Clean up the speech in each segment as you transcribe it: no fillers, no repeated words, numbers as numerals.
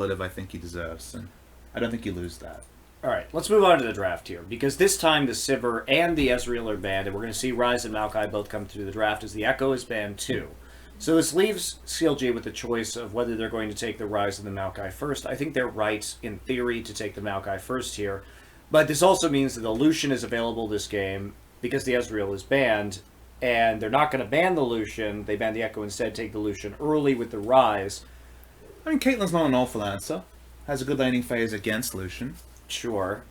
I think he deserves, and I don't think you lose that. All right, let's move on to the draft here, because this time the Sivir and the Ezreal are banned, and we're going to see Ryze and Maokai both come through the draft as the Echo is banned too. So this leaves CLG with the choice of whether they're going to take the Ryze and the Maokai first. I think they're right, in theory, to take the Maokai first here, but this also means that the Lucian is available this game because the Ezreal is banned, and they're not going to ban the Lucian. They ban the Echo instead, take the Lucian early with the Ryze. I mean, Caitlyn's not an awful answer. Has a good laning phase against Lucian. Sure.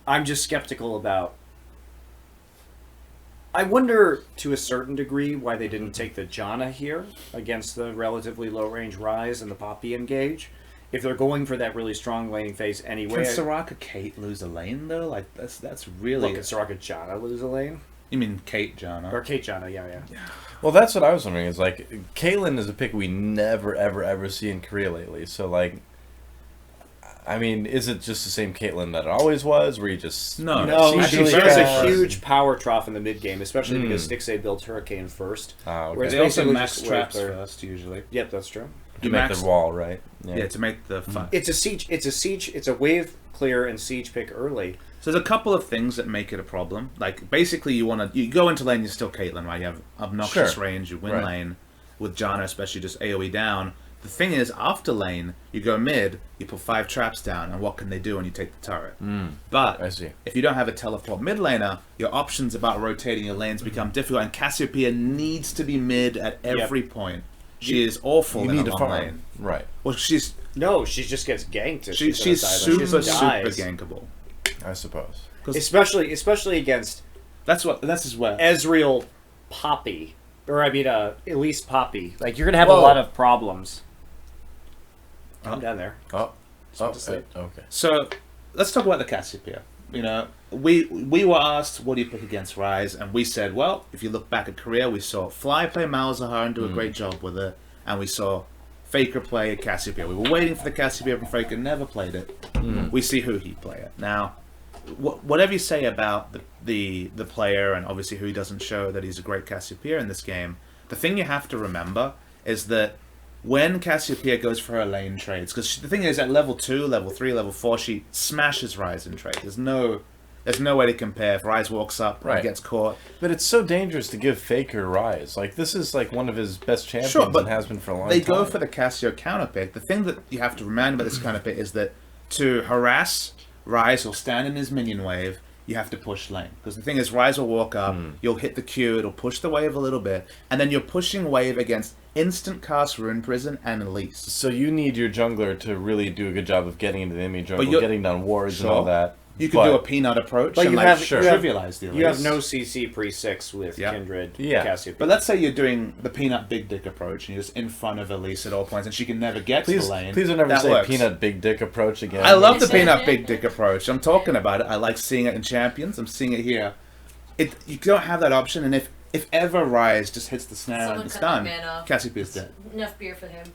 I'm just skeptical about... I wonder, to a certain degree, why they didn't take the Janna here against the relatively low-range Ryze and the Poppy engage. If they're going for that really strong laning phase anyway... Can Soraka Kate lose a lane, though? Like, that's really... Look, can Soraka Janna lose a lane? You mean Kate Janna? Or Kate Janna, yeah. Well, that's what I was wondering. Is like, Caitlyn is a pick we never, ever see in Korea lately. So, like, I mean, is it just the same Caitlyn that it always was, where you just... No, she's there's a huge power trough in the mid-game, especially because Stixay builds Hurricane first. Okay. Whereas They also basically max just traps wait for- first, usually. Yep, that's true. To You make max- the wall, right? Yeah, to make the fun. It's a siege, it's a wave clear and siege pick early. So there's a couple of things that make it a problem. Like, basically, you go into lane, you're still Caitlyn, right? You have obnoxious Sure. range, you win Right. lane. With Janna, especially just AoE down. The thing is, after lane, you go mid, you put 5 traps down, and what can they do when you take the turret? But I see. if you don't have a teleport mid laner, your options about rotating your lanes become difficult, and Cassiopeia needs to be mid at every point. She is awful You in need a to long farm. lane. Right. Well, she's she just gets ganked. If she's on a super, dive. She super dies. gankable. I suppose. Especially against That's his way. Ezreal Poppy. Or, I mean, Elise Poppy. Like, you're going to have a Whoa. lot of problems. I'm down there. Oh, to say. okay. So let's talk about the Cassiopeia. You know, we were asked, what do you pick against Ryze? And we said, well, if you look back at Korea, we saw Fly play Malzahar and do a great job with it. And we saw Faker play Cassiopeia. We were waiting for the Cassiopeia from Faker, never played it. We see who he play it. Now, whatever you say about the player, and obviously who doesn't show that he's a great Cassiopeia in this game, the thing you have to remember is that when Cassiopeia goes for her lane trades, because the thing is, at level 2, level 3, level 4, she smashes Ryze in trade. There's no way to compare. If Ryze walks up and gets caught. But it's so dangerous to give Faker Ryze. Like, this is like one of his best champions and has been for a long time. They go for the Cassio counter pick. The thing that you have to remember about this counter pick is that to harass Ryze or stand in his minion wave, you have to push lane. Because the thing is, Ryze will walk up, you'll hit the Q, it'll push the wave a little bit, and then you're pushing wave against instant cast Rune Prison and Elise. So you need your jungler to really do a good job of getting into the enemy jungle, getting down wards and all that. You could do a peanut approach But and you have trivialize the Elise. You have no CC pre-6 with Kindred Cassiopeia. But let's say you're doing the peanut big dick approach and you're just in front of Elise at all points and she can never get to the lane. Please don't ever that say works. peanut big dick approach again. I love the peanut big dick approach. I'm talking about it. I like seeing it in Champions. I'm seeing it here. You don't have that option, and if ever Ryze just hits the snare and it's done, Cassiopeia's dead. Enough beer for him.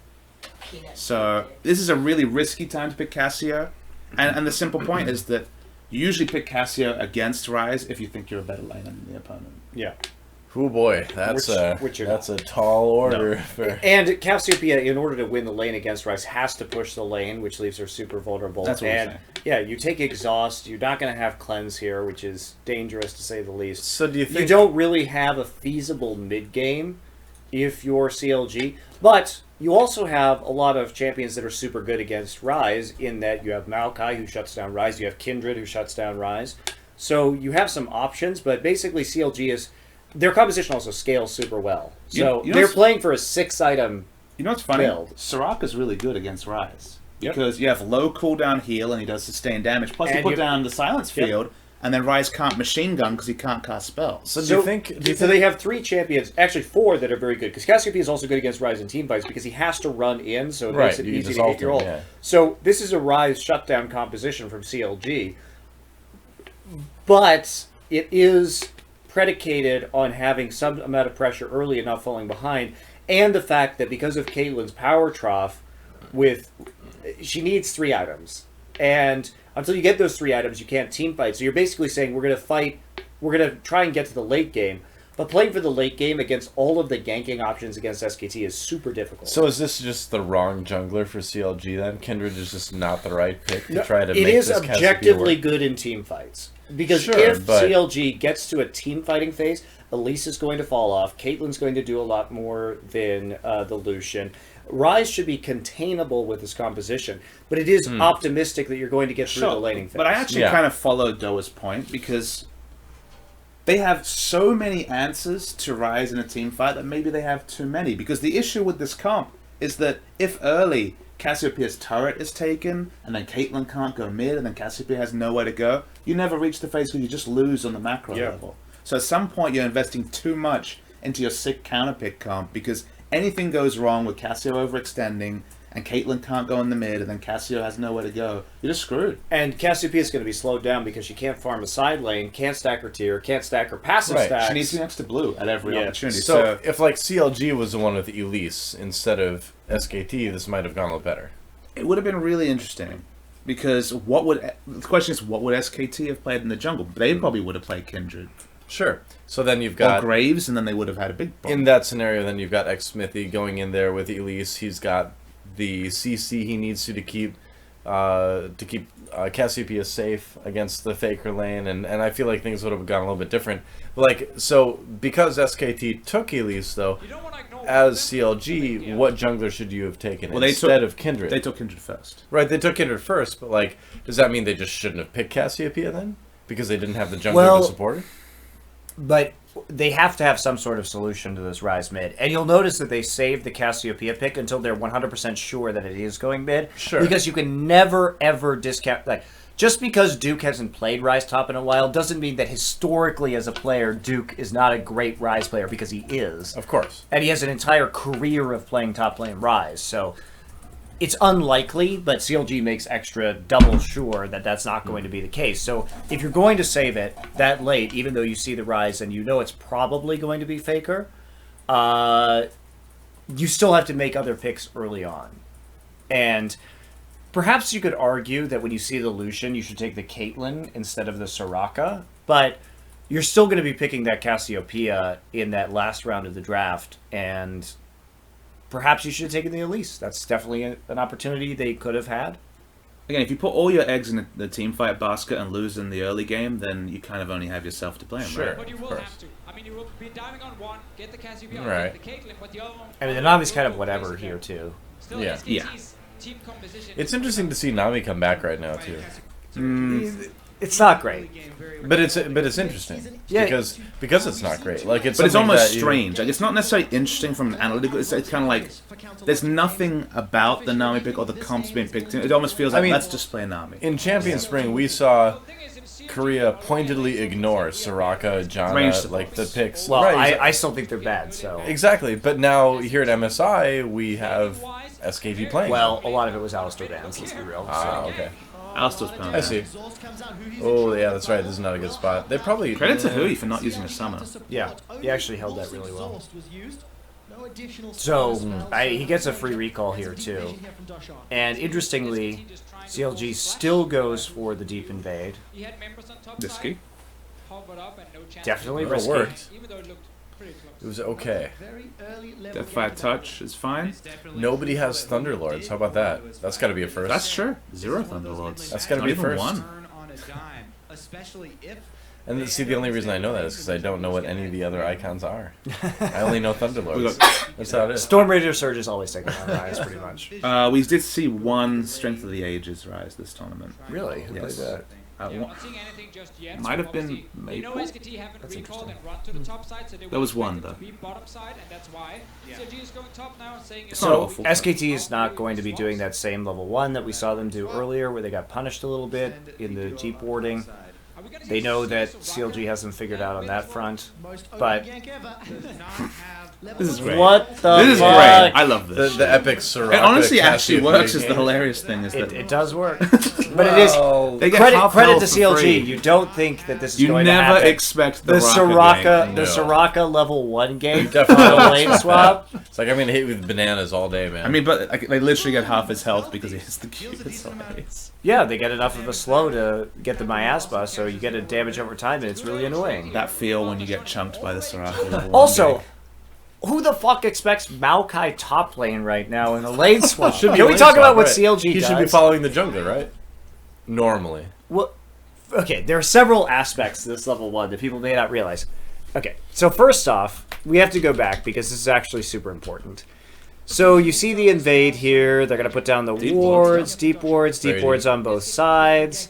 Peanut. So this is a really risky time to pick Cassio, and the simple point is that you usually pick Cassio against Ryze if you think you're a better laner than the opponent. Yeah. Oh boy, that's a tall order. For... And Cassiopeia, in order to win the lane against Ryze, has to push the lane, which leaves her super vulnerable. That's what I'm saying. Yeah, you take exhaust. You're not going to have cleanse here, which is dangerous to say the least. So do you think you don't really have a feasible mid game if you're CLG? But you also have a lot of champions that are super good against Ryze. In that you have Maokai who shuts down Ryze, you have Kindred who shuts down Ryze. So you have some options, but basically CLG is. Their composition also scales super well. So they're playing for a 6-item You know what's funny? build. Soraka's really good against Ryze. Because you have low cooldown heal and he does sustained damage. Plus you And put down the silence field and then Ryze can't machine gun because he can't cast spells. So do you think... So they have 3 champions, actually 4 that are very good. Because Cassiopeia is also good against Ryze in team fights because he has to run in, so it makes it easy to get your ult. Yeah. So this is a Ryze shutdown composition from CLG. But it is predicated on having some amount of pressure early and not falling behind, and the fact that because of Caitlyn's power trough, she needs 3 items, and until you get those 3 items, you can't team fight. So you're basically saying we're going to try and get to the late game, But playing for the late game against all of the ganking options against SKT is super difficult. So is this just the wrong jungler for CLG then? Kindred is just not the right pick to try to make it is this objectively Cassiopeia work? good in team fights. Because Sure, if but- CLG gets to a team fighting phase, Elise is going to fall off. Caitlyn's going to do a lot more than the Lucian. Ryze should be containable with his composition, but it is optimistic that you're going to get through the laning phase. But I actually kind of follow Doa's point because they have so many answers to Ryze in a team fight that maybe they have too many. Because the issue with this comp is that if early Cassiopeia's turret is taken, and then Caitlyn can't go mid, and then Cassiopeia has nowhere to go, you never reach the phase where you just lose on the macro level. So at some point you're investing too much into your sick counterpick comp because anything goes wrong with Cassio overextending, and Caitlyn can't go in the mid, and then Cassio has nowhere to go, you're just screwed. And Cassiopeia is going to be slowed down because she can't farm a side lane, can't stack her tier, can't stack her passive stacks. She needs to be next to blue at every opportunity. So if like CLG was the one with Elise instead of SKT, this might have gone a little better. It would have been really interesting because the question is, what would SKT have played in the jungle? They probably would have played Kindred. Sure. So then you've Or got Graves, and then they would have had a big problem. in that scenario. Then you've got X Smithy going in there with Elise. He's got the CC he needs to keep Cassiopeia safe against the Faker lane, and I feel like things would have gone a little bit different. Like, so because SKT took Elise though, as CLG, what jungler should you have taken instead of Kindred? They took Kindred first. Right, they took Kindred first, but like, does that mean they just shouldn't have picked Cassiopeia then? Because they didn't have the jungler to support her? But they have to have some sort of solution to this Ryze mid. And you'll notice that they save the Cassiopeia pick until they're 100% sure that it is going mid. Sure. Because you can never, ever discount... Like, just because Duke hasn't played Ryze top in a while doesn't mean that historically as a player, Duke is not a great Ryze player, because he is. Of course. And he has an entire career of playing top lane Ryze. So it's unlikely, but CLG makes extra double sure that that's not going to be the case. So if you're going to save it that late, even though you see the Ryze and you know it's probably going to be Faker, you still have to make other picks early on. And perhaps you could argue that when you see the Lucian, you should take the Caitlyn instead of the Soraka, but you're still going to be picking that Cassiopeia in that last round of the draft, and perhaps you should have taken the Elise. That's definitely an opportunity they could have had. Again, if you put all your eggs in the team fight basket and lose in the early game, then you kind of only have yourself to blame, right? But you will have to. I mean, you will be diving on one, get the Cassiopeia, Right. get the Caitlyn, but the other one... I mean, the Nami's kind of whatever here, too. Still, Yeah. SKT's team composition... It's interesting to see Nami come back right now too. It's not great. But it's interesting. Yeah. Because it's not great. Like it's But it's something almost that you- strange. Like, it's not necessarily interesting from an analytical... It's kind of like... There's nothing about the Nami pick or the comps being picked. It almost feels like, mean, let's just play Nami. In Champion Spring, we saw Korea pointedly ignore Soraka, Range Janna, like the picks. Well, Right, I still think they're bad, so... exactly. But now here at MSI, we have SKT playing. Well, a lot of it was Alistar bans, let's be real. ah, okay. Alistair's pound. I see. Oh yeah, that's right. This is not a good spot. They probably Credit to Hui for not using a summoner. Yeah, he actually held that really well. So, he gets a free recall here, too. And interestingly, CLG still goes for the deep invade. He had members on top Risky. side, hovered up and no chance. Definitely It risky. worked. Even though it looked pretty close. It was okay. Deathfire touch is fine. Nobody has Thunderlords. How about that? That's got to be a first. That's true. 0 Thunderlords. That's gotta Not be a even first. one. And see, the only reason I know that is because I don't know what any of the other icons are. I only know We Thunderlords. got- That's how it is. Storm Raider Surge is always taken on Ryze, pretty much. We did see one Strength of the Ages rise this tournament. Really? Who Yes. played that? Yeah, One- not seeing anything just yet. Might have been obviously, they know Maple? SKT haven't That's recalled interesting. and run to the top side, so they There was will one, expect it though. to be bottom side, and that's why CLG is going top now and saying it's not So, awful. SKT is not going to be doing that same level 1 that we saw them do earlier, where they got punished a little bit in the deep warding. Are we gonna They see know that Soraka CLG hasn't figured out on win that for- front, but This is great. what the This is fuck? great. I love The, this. the epic Soraka. It honestly actually Cassiopeia works. Is the game. hilarious thing is that It does work, but it is they get credit half credit health to for CLG. free. You don't think that this is You going to never happen. expect The the Soraka, gank. the No. Soraka level 1 game Definitely on a don't lane expect swap. It's like I'm gonna hit you with bananas all day, man. I mean, but like, they literally get half his health because he hits the Q. It's hilarious. Yeah, they get enough of a slow to get the miasma, so you get a damage over time, and it's really annoying. That feel when you get chunked by the Soraka. Also, who the fuck expects Maokai top lane right now in a lane swap? Should be Can we lane talk swap, about what right. CLG He does? should be following the jungler, right? Normally. Well, okay, there are several aspects to this level 1 that people may not realize. Okay, so first off, we have to go back because this is actually super important. So you see the invade here. They're going to put down the wards, deep wards on both sides.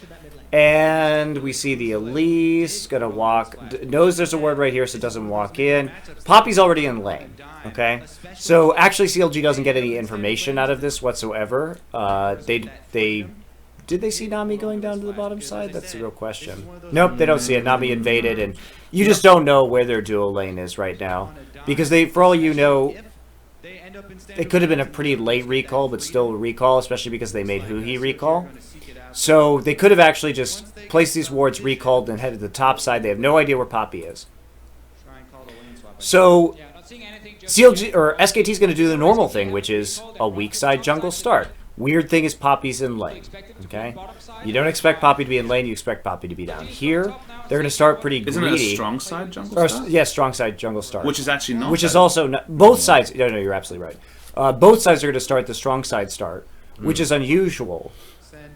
And we see the Elise going to walk. Knows there's a ward right here, so it doesn't walk in. Poppy's already in lane. Okay? So actually CLG doesn't get any information out of this whatsoever. Did they see Nami going down to the bottom side? That's the real question. Nope, they don't see it. Nami invaded, and you just don't know where their dual lane is right now. Because they, for all you know, it could have been a pretty late recall, but still a recall, especially because they made Huhi recall. So they could have actually just placed these wards, recalled, and headed to the top side. They have no idea where Poppy is. So CLG or SKT is going to do the normal thing, which is a weak side jungle start. Weird thing is Poppy's in lane. Okay, you don't expect Poppy to be in lane. You expect Poppy to be down here. They're going to start pretty greedy. Isn't it a strong side jungle start? Yeah, strong side jungle start. Which is actually not. Which is also not, both sides. No, you're absolutely right. Both sides are going to start the strong side start, which is unusual.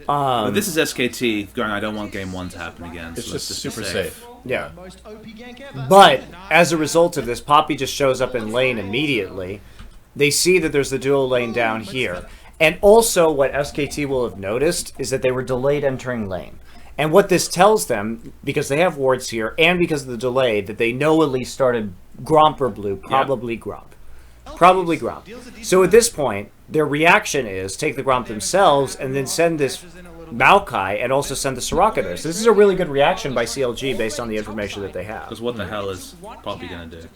But this is SKT going, I don't want game 1 to happen again. It's so just let's be super safe. Yeah. But as a result of this, Poppy just shows up in lane immediately. They see that there's the dual lane down here. And also what SKT will have noticed is that they were delayed entering lane. And what this tells them, because they have wards here, and because of the delay, that they know Elise started Gromp or Blue, probably Gromp. Probably Gromp. So at this point, their reaction is take the Gromp themselves and then send this Maokai and also send the Soraka there. So this is a really good reaction by CLG based on the information that they have. Because what the hell is Poppy going to do?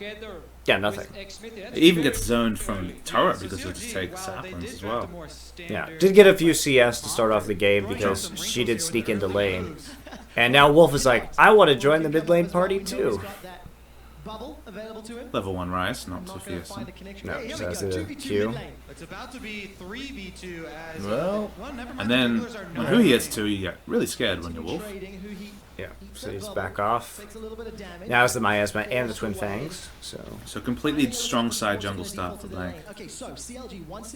Yeah, nothing. It even gets zoned from turret because it'll just take saplings as well. Yeah, did get a few CS to start off the game because she did sneak into lane. And now Wolf is like, I want to join the mid lane party too. Level 1 Ryze, not too fierce. No, just has the Q. Well, And then when Huhi hits 2, you get really scared when you're Wolf. Yeah, so he's back off. Now it's the Miasma and the Twin Fangs. So completely strong side jungle start for Blank.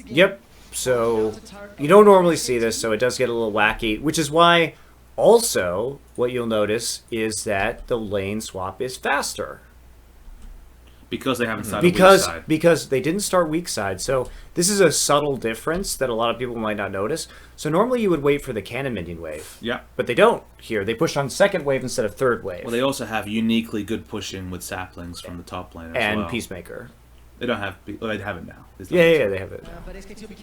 Yep. So you don't normally see this, so it does get a little wacky, which is why also what you'll notice is that the lane swap is faster. Because they haven't started weak side. Because they didn't start weak side. So this is a subtle difference that a lot of people might not notice. So normally you would wait for the cannon minion wave. Yeah. But they don't here. They push on second wave instead of third wave. Well, they also have uniquely good pushing with saplings from the top lane as and well. Peacemaker. They don't have... Well, they have it now. Yeah, they have it.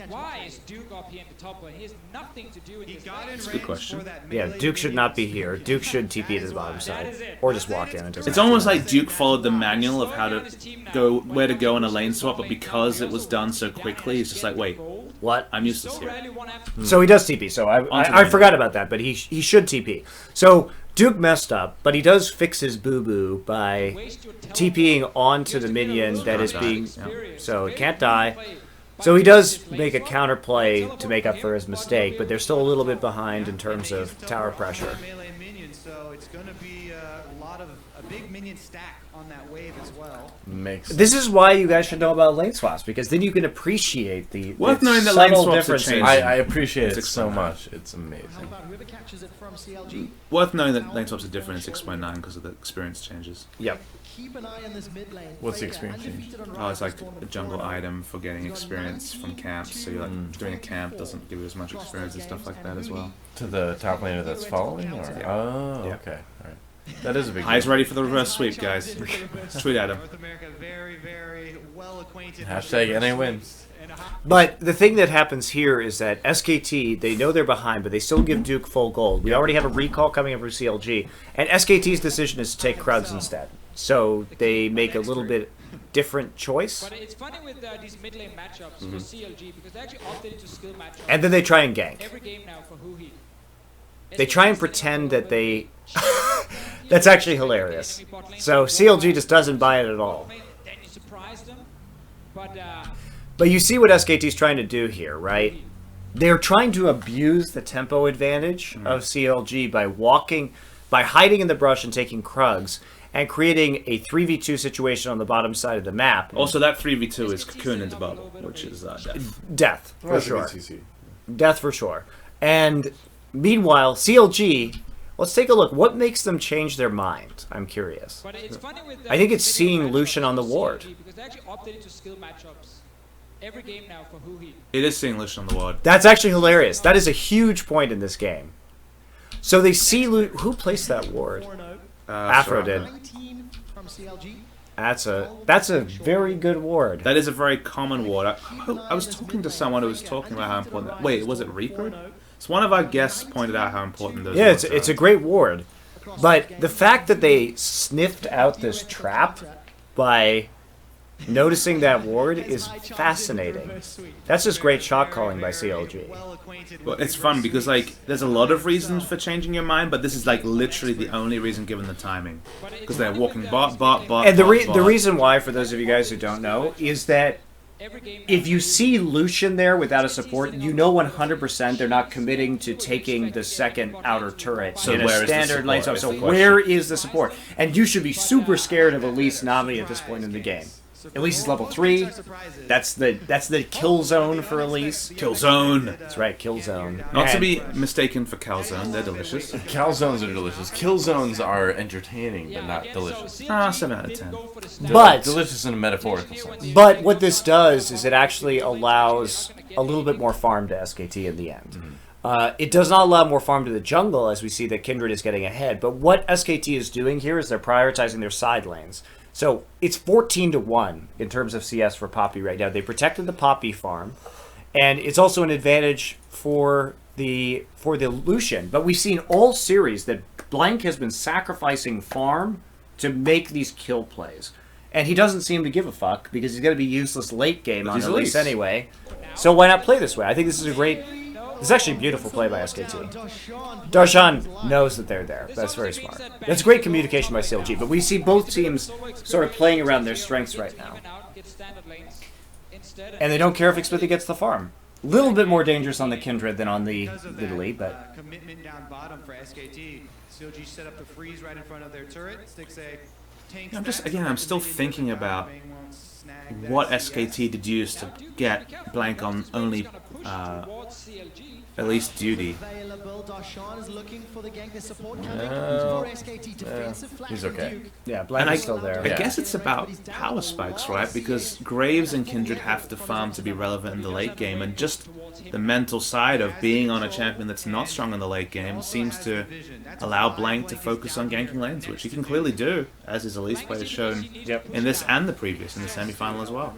Why is Duke up here in the top lane? He has nothing to do with this. That's a good question. Yeah, Duke should not be here. Duke should TP to the bottom side. Or just walk in. It's almost like Duke followed the manual of how to go, where to go in a lane swap, but because it was done so quickly, he's just like, wait, what? I'm useless here. So he does TP. So I forgot about that, but he should TP. So Duke messed up, but he does fix his boo-boo by TPing onto the minion that is being... So it can't die. So he does make a counterplay to make up for his mistake, but they're still a little bit behind in terms of tower pressure. So it's going to be a big minion stack on that wave as well. This is why you guys should know about lane swaps, because then you can appreciate the Worth knowing that lane subtle swaps are differences. changing. I appreciate it so much. It's amazing. Worth knowing that lane swaps are different in 6.9 because of the experience changes. Yep. Keep an eye on this mid lane. What's the experience change? Oh, it's like a jungle item for getting experience from camps. So you're like doing a camp doesn't give you as much experience and stuff like that as well. To the top laner that's following? Or? Yeah. Oh, Yeah. okay. All right. That is a big Eyes deal. ready for the reverse sweep, guys. Tweet at him. North America very well acquainted. Hashtag NA wins. But the thing that happens here is that SKT, they know they're behind, but they still give Duke full gold. We already have a recall coming up for CLG, and SKT's decision is to take Krugs instead. So they make a little bit different choice. But it's funny with these mid lane matchups for CLG because they actually opted into skill matchups. And then they try and gank. Every game now for Huhi. They try and pretend that they... That's actually hilarious. So CLG just doesn't buy it at all. Then you surprise them. But you see what SKT's trying to do here, right? They're trying to abuse the tempo advantage of CLG by by hiding in the brush and taking Krugs and creating a 3v2 situation on the bottom side of the map. Also, that 3v2 is Cocoon into Bubble, which is death. Death, for That's a sure. good CC. Death for sure. And meanwhile, CLG, let's take a look. What makes them change their mind? I'm curious. But it's funny with I think it's the seeing matchups Lucian on the for ward. CLG, because they actually opted into skill matchups every game now for Huhi. It is seeing Lucian on the ward. That's actually hilarious. That is a huge point in this game. So they see who placed that ward? 4-0. Afro did. 19 from CLG. That's a very good ward. That is a very common ward. I was talking to someone who was talking about how important that... Wait, was it Reaper? So one of our guests pointed out how important those Yeah, wards it's are. a great ward. But the fact that they sniffed out this trap by noticing that ward is fascinating. That's just great shot calling by CLG. Well, it's fun because, like, there's a lot of reasons for changing your mind, but this is, like, literally the only reason given the timing. Because they're walking bot. And the bot. reason why, for those of you guys who don't know, is that if you see Lucian there without a support, you know 100% they're not committing to taking the second outer turret So in a where is the standard lane. support, So is the question. where is the support? And you should be super scared of Elise Nami at this point in the game. Elise is level 3. That's the kill zone for Elise. Killzone. That's right, kill zone. Not to And- be mistaken for Calzone, they're delicious. Calzones are delicious. Killzones are entertaining, but not delicious. 7 out of 10. But Delicious in a metaphorical sense. But what this does is it actually allows a little bit more farm to SKT in the end. It does not allow more farm to the jungle, as we see that Kindred is getting ahead. But what SKT is doing here is they're prioritizing their side lanes. So it's 14-1 in terms of CS for Poppy right now. They protected the Poppy farm, and it's also an advantage for the Lucian. But we've seen all series that Blank has been sacrificing farm to make these kill plays. And he doesn't seem to give a fuck because he's going to be useless late game on he's Elise Elise. anyway. So why not play this way? I think this is a great... This is actually a beautiful play by SKT. Darshan knows that they're there. That's very smart. That's great communication by CLG. But we see both teams sort of playing around their strengths right now. And they don't care if Xpithy gets the farm. A little bit more dangerous on the Kindred than on the Italy, but... commitment down bottom for SKT. CLG set up the freeze right in front of their turret. Sticks a tank I'm just, stack. again, I'm still thinking about what SKT did use to get Blank on only at least duty. Available. Darshan is looking for the gank. The support coming for SKT. Defensive flank he's from okay. Duke. Yeah, Blank And is still there. I guess it's about power spikes, right? Because Graves and Kindred have to farm to be relevant in the late game, and just the mental side of being on a champion that's not strong in the late game seems to allow Blank to focus on ganking lanes, which he can clearly do, as his Elise play has shown in this and the previous, in the semi-final as well.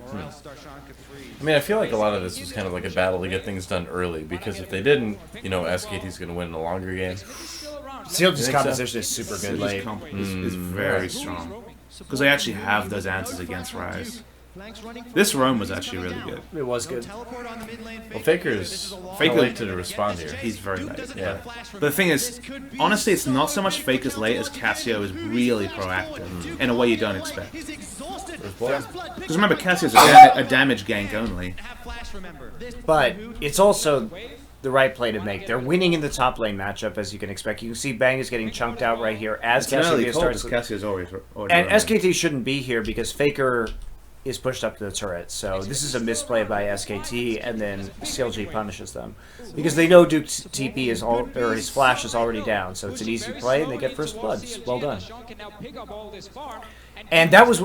I mean, I feel like a lot of this was kind of like a battle to get things done early, because if they didn't, you know, SKT's going to win in a longer game. CLG's composition is super good late. Comp is very strong. Because they actually have those answers against Ryze. This roam was actually really good. It was good. Teleport on the mid lane. Well, Faker's Faker- late to respond here. He's very late. Yeah. But the thing is, honestly, it's not so much Faker's late as Cassio is really proactive in a way you don't expect. Because remember, Cassio's a damage gank only. But it's also the right play to make. They're winning in the top lane matchup, as you can expect. You can see Bang is getting chunked out right here as It's an early Cassiopeia call starts. because Cassio's already And roaming. SKT shouldn't be here because Faker is pushed up to the turret. So this is a misplay by SKT, and then CLG punishes them because they know Duke's TP is all, or his flash is already down. So it's an easy play, and they get first blood. Well done. And that was,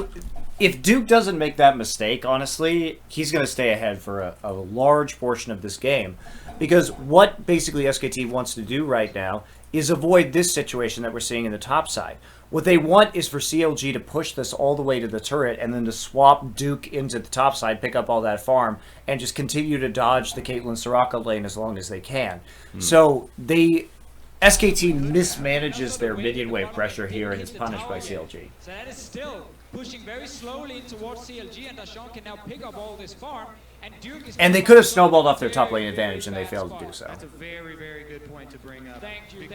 if Duke doesn't make that mistake, honestly, he's going to stay ahead for a large portion of this game. Because what basically SKT wants to do right now is avoid this situation that we're seeing in the top side. What they want is for CLG to push this all the way to the turret and then to swap Duke into the top side, pick up all that farm, and just continue to dodge the Caitlyn Soraka lane as long as they can. So SKT mismanages their minion wave pressure here and is punished by CLG. So that is still pushing very slowly in towards CLG, and Darshan can now pick up all this farm. And Duke is... And they could have snowballed off their top lane advantage, and they failed to do so. That's a very, very good point to bring up. Thank you.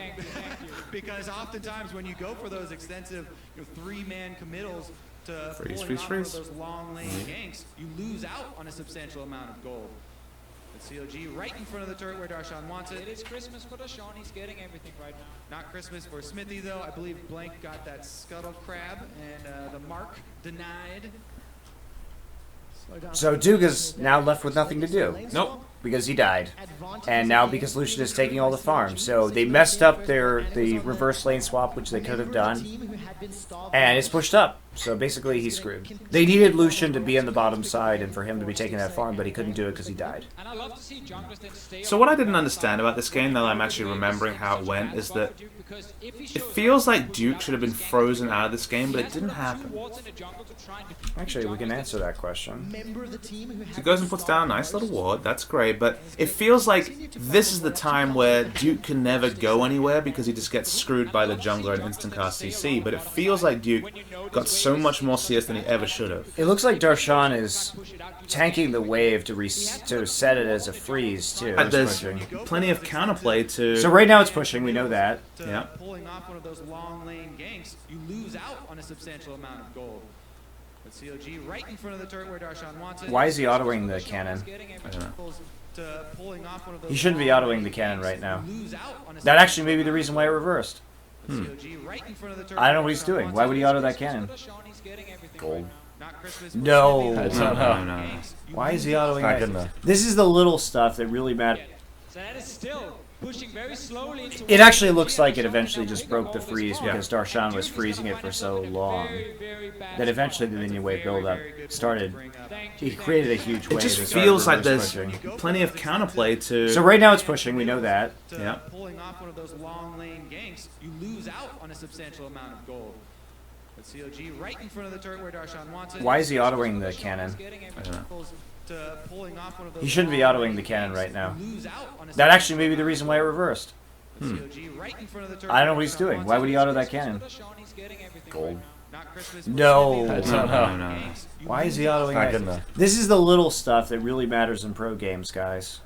Because oftentimes when you go for those extensive three-man committals to Freeze, pulling freeze, off freeze. those long lane ganks, you lose out on a substantial amount of gold. CLG right in front of the turret where Darshan wants it. It is Christmas for Darshan. He's getting everything right now. Not Christmas for Smithy though. I believe Blank got that scuttle crab and the mark denied. So Duke is now left with nothing to do. Nope. Because he died. And now because Lucian is taking all the farms. So they messed up the reverse lane swap, which they could have done. And it's pushed up. So basically he's screwed. They needed Lucian to be on the bottom side and for him to be taking that farm, but he couldn't do it because he died. And I love to see junglers then stay. So what I didn't understand about this game, now that I'm actually remembering how it went, is that it feels like Duke should have been frozen out of this game, but it didn't happen. Actually, we can answer that question. He goes and puts down a nice little ward, that's great, but it feels like this is the time where Duke can never go anywhere because he just gets screwed by the jungler and instant cast CC, but it feels like Duke got so much more CS than he ever should have. It looks like Darshan is tanking the wave to set it as a freeze, too. There's plenty of counterplay to... So right now it's pushing, we know that. Yeah. Pulling off one of those long lane ganks, you lose out on a substantial amount of gold. But CLG right in front of the turret where Darshan wants it. Why is he autoing the cannon? I don't know. He shouldn't be autoing the cannon right now. That actually may be the reason why it reversed. I don't know what he's doing. Why would he auto that cannon? Gold. No. No. Why is he autoing Not that? good enough. This is the little stuff that really matters. So that is still pushing very slowly into It actually looks like it eventually just broke the freeze because Darshan was freezing it for so long that eventually the minion wave buildup started. He created a huge wave. It just and started feels like reverse there's pushing. plenty of counterplay to... So right now it's pushing, we know that. Yeah. Pulling off one of those long lane ganks, you lose out on a substantial amount of gold. But CLG right in front of the turret where Darshan wants it. Why is he autoing the cannon? I don't know. He shouldn't be autoing the cannon right now. That actually may be the reason why it reversed. I don't know what he's doing. Why would he auto that cannon? Gold. No. No. Why is he autoing Not that? good enough. This is the little stuff that really matters in pro games, guys.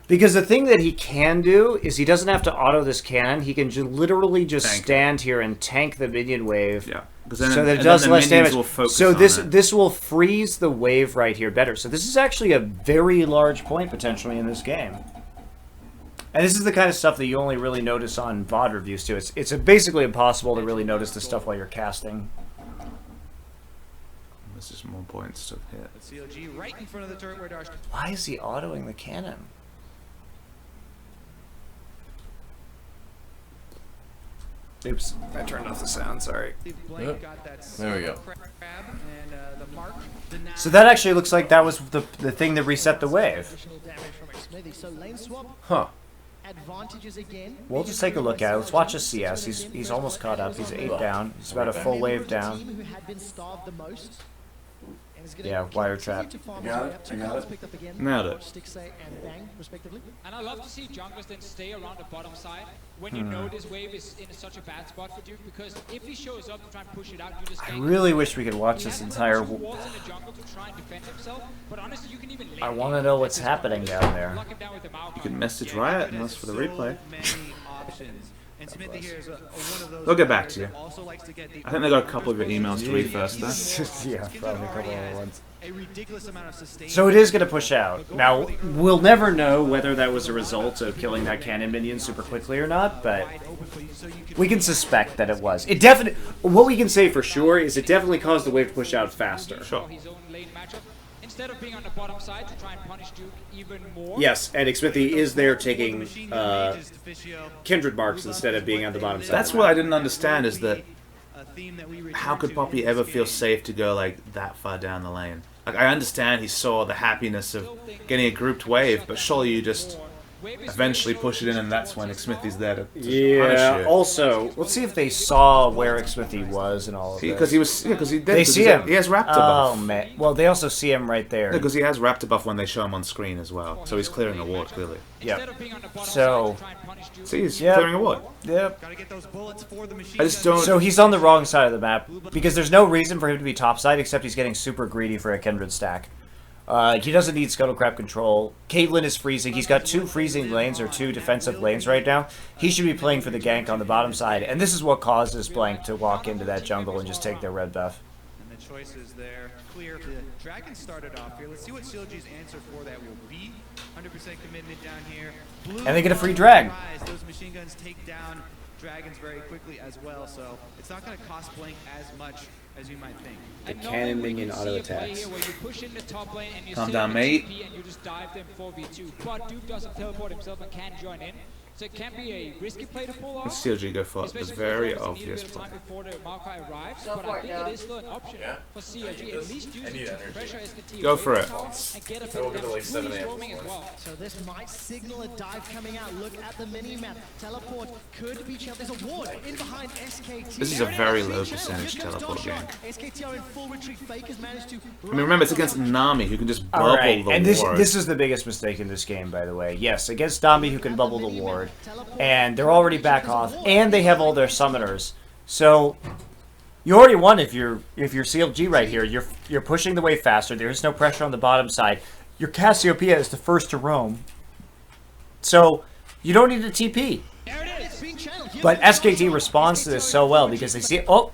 Because the thing that he can do is he doesn't have to auto this cannon. He can literally just stand here and tank the minion wave. Yeah. So that it does less damage. So this will freeze the wave right here better. So this is actually a very large point potentially in this game. And this is the kind of stuff that you only really notice on VOD reviews too. It's basically impossible to really notice this stuff while you're casting. There's just more points to hit. CLG right in front of the turret where Darshan. Why is he autoing the cannon? Oops, I turned off the sound, sorry. Yep. There we go. So that actually looks like that was the thing that reset the wave. Huh. We'll just take a look at it. Let's watch his CS. He's almost caught up. He's 8 down. He's about a full wave down. Yeah, wire trap. Got it. Nailed it. And I love to see junglers then stay around the bottom side when you know this wave is in such a bad spot for Duke, because if he shows up to try and push it out, you just I really wish we could watch this entire... I want to know what's happening down there. You can message Riot and ask for the replay. And Smithy here is one of those. They'll get back to you. Also likes to get the I think they got a couple of your emails to read first, though. Yeah, probably a couple of ones. a ridiculous amount of sustain. So it is going to push out. Now, we'll never know whether that was a result of killing that cannon minion super quickly or not, but we can suspect that it was. It definitely... What we can say for sure is it definitely caused the wave to push out faster. Sure. His own lane matchup, instead of being on the bottom side to try and punish Duke even more. Yes, and Xmithy is there taking kindred marks instead of being on the bottom side. That's what I didn't understand, is that how could Poppy ever feel safe to go like that far down the lane? Like, I understand he saw the happiness of getting a grouped wave, but surely you just eventually push it in, and that's when Xmithy's there to punish you. Also, let's see if they saw where Xmithy was and all of Because this. he did. They see him. He has Raptor buff. Oh, man. Well, they also see him right there. Because he has Raptor buff when they show him on screen as well. So he's clearing a ward, clearly. Yep. So... See, he's clearing a ward. Yep. Gotta get those bullets for the machine. I just don't... So he's on the wrong side of the map, because there's no reason for him to be topside except he's getting super greedy for a kindred stack. He doesn't need Scuttlecrab control. Caitlyn is freezing. He's got 2 freezing lanes or 2 defensive lanes right now. He should be playing for the gank on the bottom side, and this is what causes Blank to walk into that jungle and just take their red buff. choices there. Clear. The Dragon started off here. Let's see what CLG's answer for that will be. 100% commitment down here. Blue And they get a free drag. Those machine guns take down Dragons very quickly as well, so it's not going to cost Blank as much as you might think. The cannon minion auto attacks. Calm down, mate. And you just dive them 4v2. But Duke doesn't teleport himself and can join in. So it can be a risky play to pull off. CLG go for a very obvious play. Before the Maokai arrives, but I think it is still an option for CLG. At least use it to pressure SKT. Go for it. And get a bit We'll get to like 7 as a.m. well. So this might signal a dive coming out. Look at the mini-map. Teleport could be challenged. There's a ward in behind SKT. This is a very low percentage teleport game. SKT are in full retreat. Fake has managed to... I mean, remember, it's against Nami, who can just bubble Alright, the and ward. this is the biggest mistake in this game, by the way. Yes, against Nami, who can bubble the ward, and they're already back off, and they have all their summoners. So you already won if you're CLG right here. You're pushing the wave faster. There's no pressure on the bottom side. Your Cassiopeia is the first to roam, so you don't need a TP. But SKT responds to this so well because they see, oh,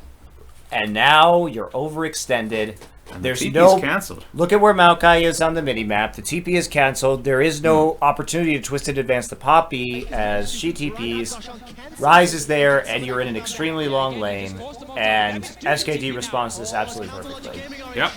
and now you're overextended. And There's the TP no is cancelled. Look at where Maokai is on the minimap. The TP is cancelled. There is no opportunity to Twisted Advance the Poppy as she TPs. Ryze is there, and you're in an extremely long lane. And SKT responds to this absolutely perfectly. Yep.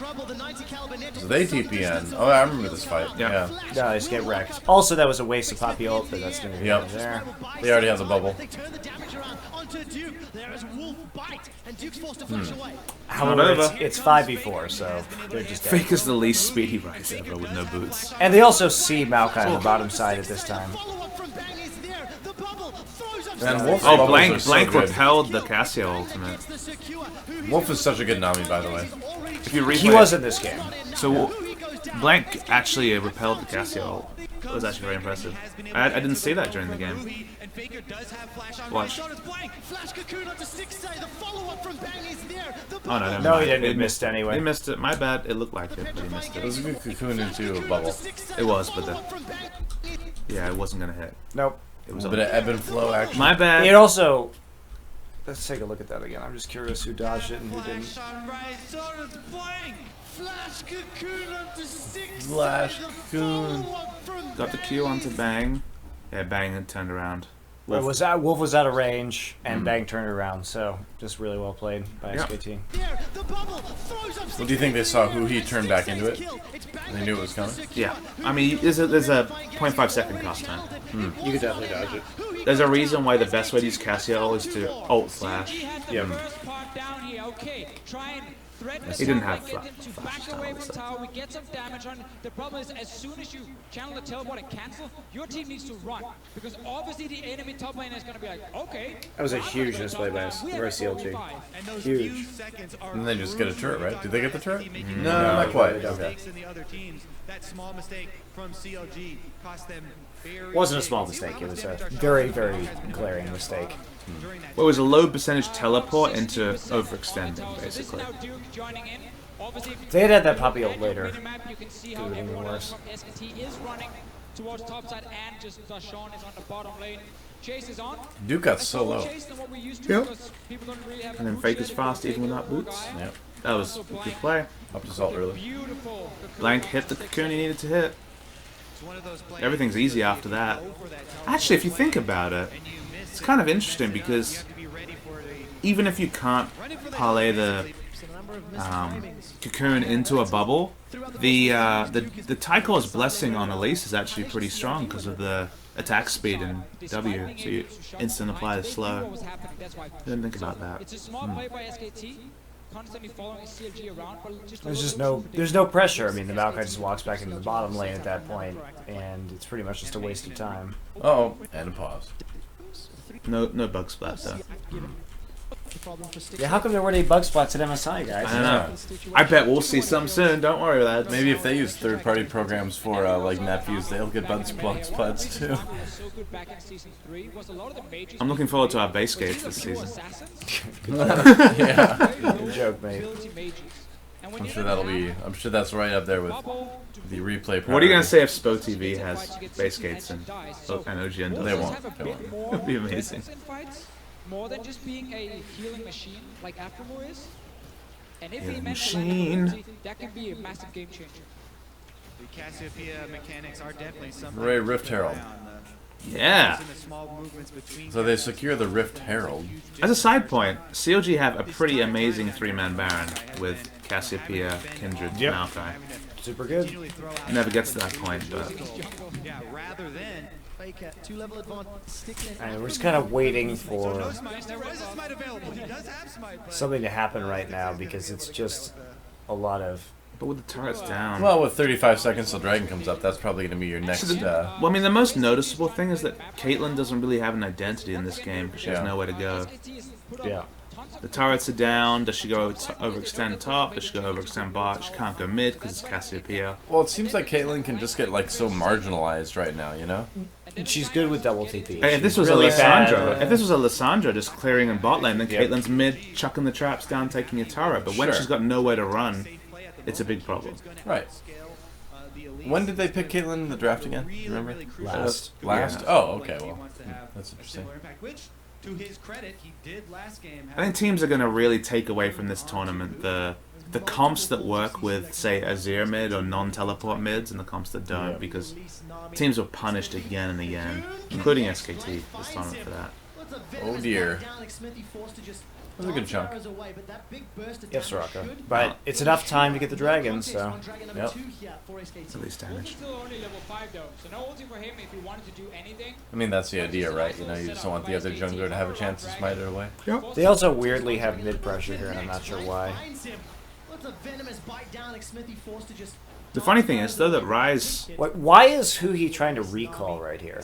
So they TP in. Oh, I remember this fight. Yeah. Yeah. No, they just get wrecked. Also, that was a waste of Poppy ult, but that's going to be Yep. there. They already have the bubble. They turn the damage around onto Duke. There is Wolf Bite, and Duke's forced to flash away. However, it's 5v4, so they're just dead. Fake is the least speedy Ryze ever with no boots. And they also see Maokai on the bottom side at this time. Follow-up from Bang is there. The bubble throws up And some- Wolf's Oh, bubbles Blank are so good. repelled the Cassio ultimate. the secure, who Wolf is such a good Nami, by the way. already If you replay He was in this game. So Blank actually repelled the Cassio ult. That was actually very impressive. I didn't see that during the game. And Faker does have flash on Watch. so does Blank. Flash cocoon onto 6A. The follow-up from Bang is there. The Oh, no, never No, mind. he didn't. He They missed anyway. He missed it. My bad. It looked like it, but he missed It it. was a good cocoon into a bubble. It was, but yeah, it wasn't gonna hit. Nope. It A was bit of ebb and flow action. my bad. It also... Let's take a look at that again. I'm just curious who dodged it and who didn't. Flash on Ryze, so does Blank. Flash cocoon onto 6A. Flash The cocoon. follow-up from Got the Q onto Bang. Yeah, Bang and turned around. Wolf was out of range, and Bang turned around, so just really well played by Yeah. SKT. there. The bubble throws up. What do you think they saw who he turned back into it? They knew it was coming. Yeah, I mean, there's a 0.5 second cost time. You could definitely dodge it. There's a reason why the best way to use Cassio is to ult flash. Yeah. He didn't have get him to flash back away tower, from so. tower. We get some damage on. The problem is, as soon as you channel the teleport and cancel, your team needs to run because obviously the enemy top lane is going to be like, okay. That was a huge misplay by CLG. And those Huge. few seconds are And they just get a turret, right? Did they get the turret? making No, not quite. they don't. Okay. mistakes in the other teams. That small mistake from CLG cost them very Wasn't a big. small mistake. It was a very, very glaring mistake. Well, it was a low percentage teleport into overextending, basically. Now Duke joining in. Obviously, if you If they had had that Poppy ult later, minimap, you can see how would've been everyone worse. from SKT is running towards top side, and just Dashawn is on the bottom lane. Chase is on. Duke got A so slower low. chase than what we used to Yep. because people don't really have And then boots Fake is yet. fast even without boots. Yep. That was a good play. Up to salt early. Beautiful. Blank hit the cocoon he needed to hit. It's one of those plays Everything's easy after that. Actually, if you think about it, it's kind of interesting because to be ready for the even if you can't parlay the cocoon into a bubble, the Tycho's blessing on Elise is actually pretty strong because of the attack speed in W, so you instant apply the slow. Didn't think about that. It's a small play by SKT, constantly following CLG around, but just there's no pressure. I mean, the Maokai just walks back into the bottom lane at that point, and it's pretty much just a waste of time. Oh, and a pause. No bug splat though. Yeah, how come there weren't any bug splats at MSI, guys? I don't know. I bet we'll see some soon. Don't worry about that. Maybe if they use third-party programs for like net views, they'll get bug splats too. so good back in season 3 was a lot of the mages. I'm looking forward to our base gates this pure season. assassins, Yeah. Good joke, mate. ability mages. And when I'm you sure don't that'll be. have I'm sure that's right up there with bubble to the replay. What are you gonna priority. say if SPO TV has base gates and OGN Wolves does? They won't. have a They bit won't. more It'd be amazing. presence in fights, more than just being a healing machine like Aftermore is. And if Yeah, he manages to machine. land a penalty, that can be a massive game changer. The Cassiopeia mechanics are definitely something. Ray to keep Rift an eye Herald. on, Yeah. the small movements between So they secure the Rift Herald. As a side point, CLG have a pretty amazing three-man Baron with Cassiopeia, Kindred, Yep. Maokai. Super good. continually throw out Never gets to that point, but yeah, rather than Faker, 2-level advantage. Sticks in. And we're just kind of waiting for no smite. There is a smite available. He does have smite, but something to happen right now because it's just a lot of. but with the turrets down. Well, with 35 seconds till Dragon comes up, that's probably going to be your next. Well, I mean, the most noticeable thing is that Caitlyn doesn't really have an identity in this game because she has Yeah. nowhere to go. SKT has put up Yeah. tons of The turrets are down. Does she go overextend top? Does she go overextend bot? She can't go mid because it's Cassiopeia. Well, it seems like Caitlyn can just get like so marginalized right now, you know? She's good with double TP. Hey, if this She's was really a Lissandra, bad. if this was a Lissandra just clearing in bot lane, then Yep. Caitlyn's mid, chucking the traps down, taking a turret. But when Sure. she's got nowhere to run, it's a big problem. Right. When did they pick Caitlyn in the draft again? Remember? Last. Last? Yeah. Oh, okay. Well, that's interesting. Which, to his credit, he did last game. I think teams are going to really take away from this tournament the comps that work with, say, Azir mid or non-teleport mids, and the comps that don't, Yeah. because teams were punished again and again, including SKT this tournament for that. Oh dear. That was a good chunk. Yes, Soraka. But it's enough time to get the dragon, so. Yep. At least Ulti's damage. still only level 5 though, so no ulti for him if he wanted to do anything. I mean, that's the idea, right? You know, you just don't want the other jungler to have a chance to smite it away. They also weirdly have mid pressure here, and I'm not sure why. The funny thing is, though, that Ryze... Why is Huhi trying to recall right here?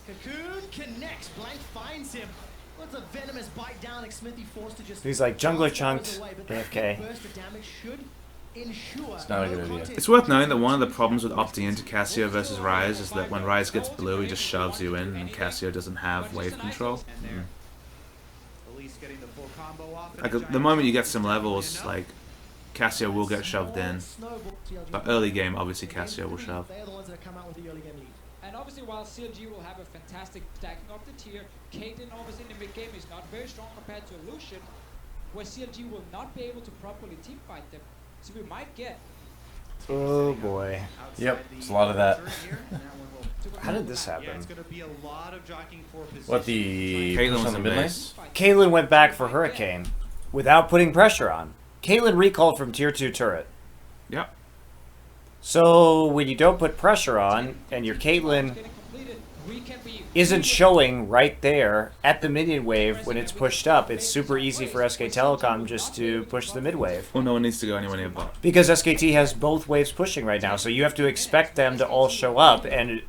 Cocoon connects. Blank finds him. What's a venomous bite down? Smithy forced to just. He's like, jungler chunked, AFK. It's not a good idea. It's worth noting that one of the problems with opting into Cassio versus Ryze is that when Ryze gets blue, he just shoves you in, and Cassio doesn't have wave control. Like, the moment you get some levels, like, Cassio will get shoved in. But early game, obviously, Cassio will shove. They're the ones that come out with the early game lead. And obviously while CLG will have a fantastic stacking of the tier, Caitlyn obviously in the mid game is not very strong compared to Lucian, where CLG will not be able to properly team fight them. So we might get Oh boy. Yep, it's a lot of that. How did this happen? What, the Caitlyn push was on the in mid lane? base. Caitlyn went back for Hurricane without putting pressure on. Caitlyn recalled from tier 2 turret. Yep. So when you don't put pressure on and your Caitlyn getting completed, we can be isn't showing right there at the minion wave when it's pushed up, it's super easy for SK Telecom just to push the mid wave. Well, no one needs to go anywhere near bot. Because SKT has both waves pushing right now, so you have to expect them to all show up, and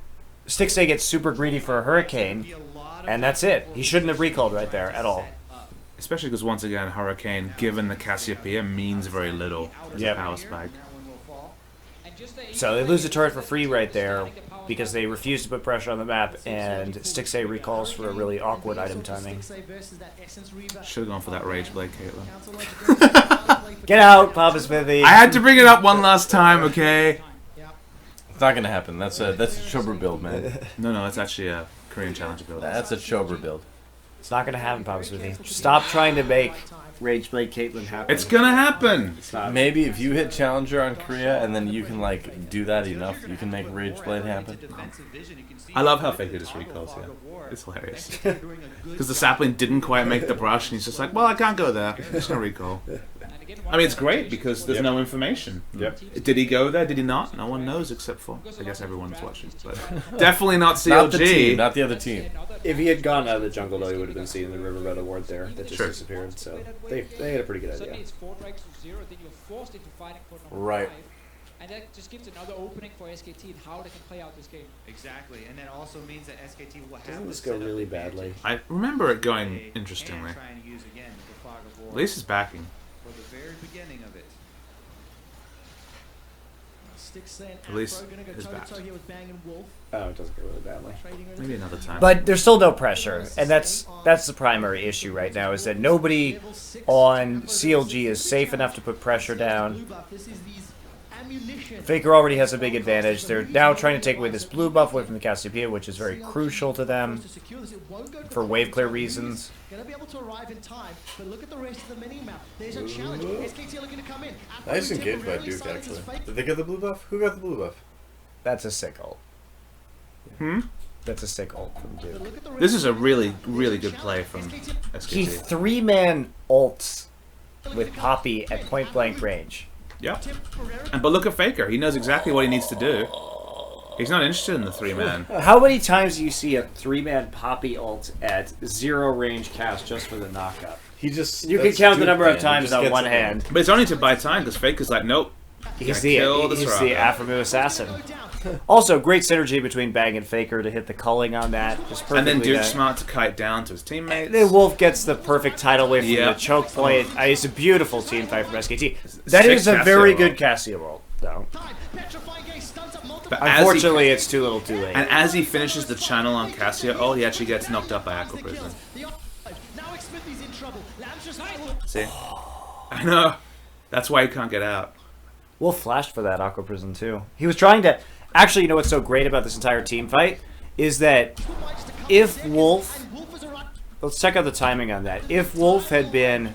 Stixay gets super greedy for a Hurricane, and that's it. He shouldn't have recalled right there at all. Especially because, once again, Hurricane, given the Cassiopeia, means very little as a Yep. power spike. and just the So they lose the turret for free right there because they refuse to put pressure on the map, and Stixay recalls for a really awkward item timing. Should have gone for that Rage Blade, Caitlyn. Get out, Papa Smithy! I had to bring it up one last time, okay? It's not gonna happen. That's a Chobra build, man. No, it's actually a Korean Challenger build. That's a Chobra build. It's not gonna happen, Papa Smithy. Stop trying to make Rageblade Caitlyn happen. It's gonna happen! Maybe if you hit Challenger on Korea and then you can like do that enough, you can make Rage Blade happen. I love how Faker just recalls here. It's hilarious. Because the sapling didn't quite make the brush, and he's just like, well, I can't go there. I'm just gonna recall. I mean, it's great because there's no information. Yep. Did he go there? Did he not? No one knows except for, I guess, everyone's watching. But definitely not CLG. Not the team, not the other team. If he had gone out of the jungle, though, he would have been seeing the Riverbed Award there that just Sure. disappeared. So they had a pretty good suddenly idea. it's 4 strikes to 0, then you're forced into fighting for number Right. 5. And that just gives another opening for SKT and how they can play out this game. Exactly, and that also means that SKT will have Doesn't the this go setup really advantage badly? I remember it going they interestingly. can try and use again with the Fog of War At least it's backing. for the very beginning of it. At least his back. Oh, it doesn't go really badly. Maybe another time. But there's still no pressure, and that's the primary issue right now, is that nobody on CLG is safe enough to put pressure down. ammunition. Faker already has a big advantage. They're now trying to take away this blue buff away from the Cassiopeia, which is very crucial to them To secure this, it won't go for wave clear reasons. Gonna be able to arrive in time, but look at the rest of the mini map. There's a challenge. SKT are looking to come in. Nice engaged by Duke, actually. Did they get the blue buff? Who got the blue buff? That's a sick ult. That's a sick ult from Duke. This is a really, really good play from He SKT. 3-man ults with Poppy at point blank range. Yeah. But look at Faker. He knows exactly what he needs to do. He's not interested in the 3-man. How many times do you see a 3-man Poppy ult at 0 range cast just for the knockup? He just... You can that's count the Duke, number man. of He times just on gets one it. hand. But it's only to buy time because Faker's like, nope. He's Gonna kill the Soraka. Aphromu assassin. Also, great synergy between Bang and Faker to hit the culling on that. Just perfectly. And then Duke's done. smart to kite down to his teammates. Then Wolf gets the perfect tidal wave from Yep. the choke point. It's a beautiful team fight from SKT. That is Sick a very Cassio good ult. Cassio ult, though. But as he- Unfortunately, it's too little too late. And as he finishes the channel on Cassio, he actually gets knocked up by Aqua Prison. See? I know. That's why he can't get out. Wolf flashed for that Aqua Prison too. He was trying to... Actually, you know what's so great about this entire team fight? Is that if Wolf... Let's check out the timing on that. If Wolf had been...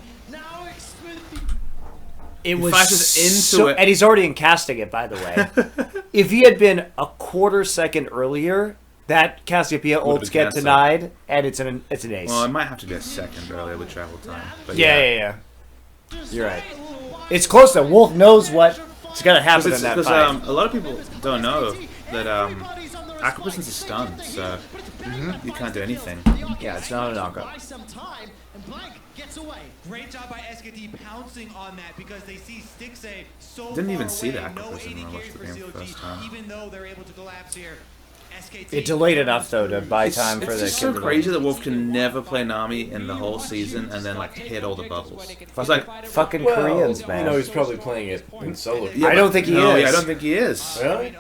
It was flashes into so, it. and he's already in casting it, by the way. If he had been a quarter second earlier, that Cassiopeia Would've ults been get canceled. denied, and it's an ace. Well, it might have to be a second earlier with travel time. But yeah. You're right. It's close though. Wolf knows what's gonna happen in that Because fight. a lot of people don't know that Aqua Prison's a stun, so you can't do anything. Yeah, it's not a knockup. Great job by SKT pouncing on that because they see Stixay so Didn't even far see away. that No Aqua Prison AD when I watched carry the for game the CLG, first time. even though they're able to collapse here. SKT It delayed enough though to buy time for It's the just so Kimberly. crazy that Wolf can never play Nami in the whole season and then like hit all the bubbles. It's like, Fucking Well, Koreans, you man. know, he's probably playing it in solo. I don't think he no, is. yeah, I don't think he is. Really?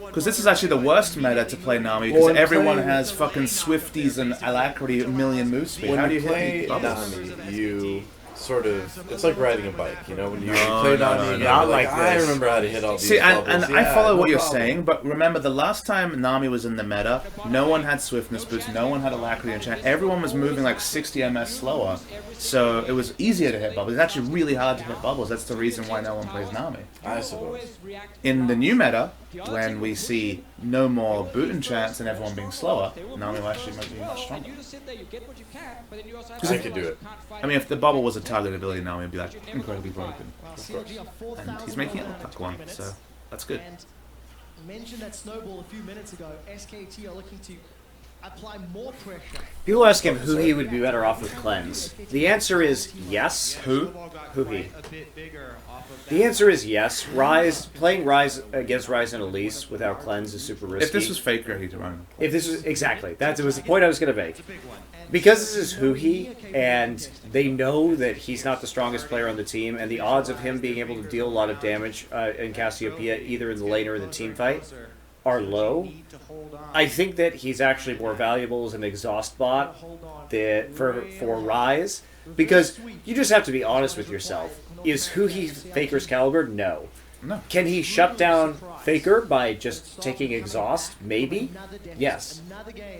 Because this is actually the worst meta to play Nami because Well, when everyone playing- has fucking Swifties and Alacrity a million move speed. How When do you you play hit these bubbles? Nami, you sort of... It's like riding a bike, you know? When you No, play no, Nami, no, you're no. Not like, like I this. remember how to hit all these See, and bubbles. I follow no what you're problem. saying, but remember the last time Nami was in the meta, no one had swiftness boost, no one had alacrity and chat. Everyone was moving like 60 ms slower, so it was easier to hit bubbles. It's actually really hard to hit bubbles. That's the reason why no one plays Nami. I suppose. In the new meta, when we see no more boot and chance and everyone being slower, Nami will actually might be much stronger. I could do it. I mean, if the bubble was a target ability, Nami would be like incredibly broken. And he's making it look like one, so that's good. And mentioned that snowball a few minutes ago. SKT are looking to apply more pressure. People ask him who he would be better off with cleanse. The answer is yes. Who? Who he? The answer is yes. Playing Ryze against Ryze and Elise without cleanse is super risky. If this was Faker, he'd run. If this was exactly that was the point I was going to make. Because this is Huhi, and they know that he's not the strongest player on the team, and the odds of him being able to deal a lot of damage in Cassiopeia, either in the lane or in the team fight, are low. I think that he's actually more valuable as an exhaust bot for Ryze, because you just have to be honest with yourself. Is Huhi Faker's caliber? No. No. Can he shut down Faker by just taking exhaust? Maybe. Yes.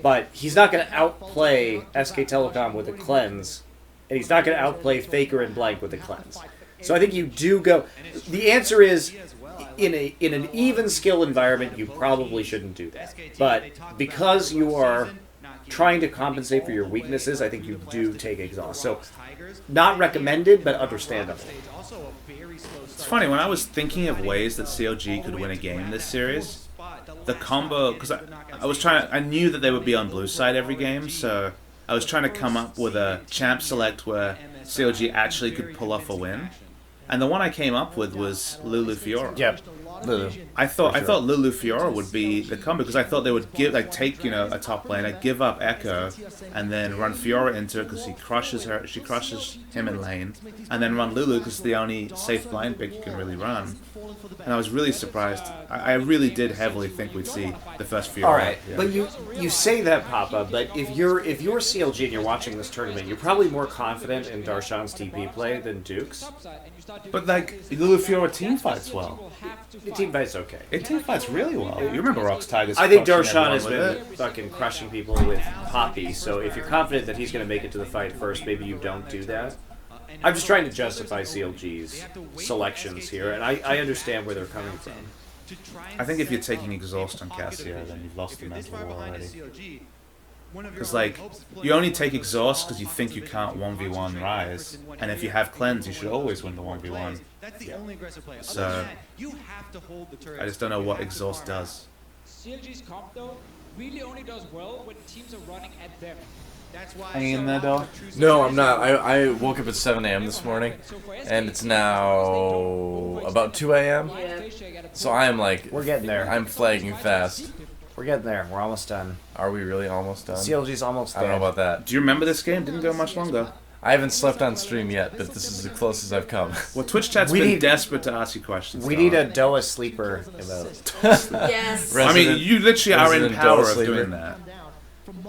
But he's not going to outplay SK Telecom with a cleanse, and he's not going to outplay Faker and Blank with a cleanse. So I think you do go... The answer is, in an even skill environment, you probably shouldn't do that. But because you are trying to compensate for your weaknesses, I think you do take exhaust. So, not recommended, but understandable. It's funny, when I was thinking of ways that CLG could win a game this series, the combo, because I knew that they would be on blue side every game, so I was trying to come up with a champ select where CLG actually could pull off a win. And the one I came up with was Lulu Fiora. Yep. Lulu. I thought Lulu Fiora would be the combo because I thought they would take a top laner, give up Echo, and then run Fiora into it because she crushes him in lane, and then run Lulu because it's the only safe blind pick you can really run. And I was really surprised. I really did heavily think we'd see the first Fiora. All right, Yeah. but you say that, Papa, but if you're CLG and you're watching this tournament, you're probably more confident in Darshan's TP play than Duke's. But like, Lufiora team fights well. The team fight's okay. It team fights really well. You remember Rox Tigers? I think crushing Darshan everyone has with been it? fucking crushing people with Poppy, so if you're confident that he's going to make it to the fight first, maybe you don't do that. I'm just trying to justify CLG's selections here, and I understand where they're coming from. I think if you're taking exhaust on Cassio, then you've lost the mental war already. Because, like, you only take exhaust because you think you can't 1v1 Ryze, and if you have cleanse, you should always win the 1v1. So, I just don't know what exhaust does. CLG's comp though really only does well when teams are running at them. Hanging in there, though? No, I'm not. I woke up at 7 a.m. this morning, and it's now about 2 a.m. So I am like, We're getting there. I'm flagging fast. We're getting there. We're almost done. Are we really almost done? CLG's almost I dead. don't know about that. Do you remember this game? Didn't go much longer. I haven't slept on stream yet, but this is the closest I've come. Well, Twitch chat's We been need- desperate to ask you questions. We though. need a Doa sleeper about. Yes. I mean, you literally are in Resident power Dose of Leader. doing that.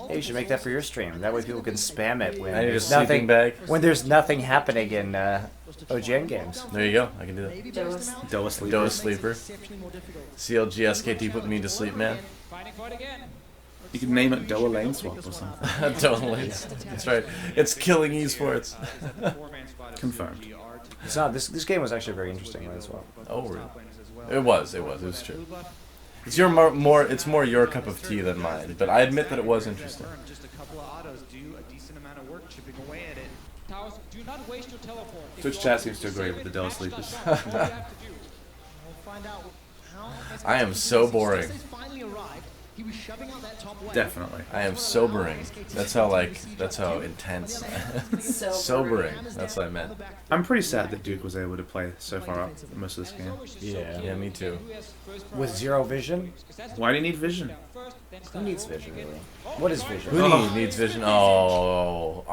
Hey, you should make that for your stream. That way people can spam it when I need a there's sleeping nothing. bag. When there's nothing happening in OGN games. There you go. I can do that. Dose. Doa sleeper. Doa sleeper. CLG SKT put me to sleep, man. Fighting for it again. You could name it Doa Lane Swap or something. Totally. That's right. It's killing esports. Confirmed. It's not. This game was actually very interesting as well. Oh, really? It was. It was true. It's your more. It's more your cup of tea than mine, but I admit that it was interesting. Just a couple of autos do a decent amount of work chipping away at it. Towers, do not waste your teleport. If Twitch you chat are seems to agree with the Doa sleepers. What do you have to do? We'll find out how I am so boring. finally arrived. He was shoving out that top wave. Definitely. I am sobering. That's how intense. So Sobering. That's what I meant. I'm pretty sad that Duke was able to play so far up most of this game. Yeah, me too. With zero vision? Why do you need vision? Who needs vision, really? What is vision? Who needs vision? Oh.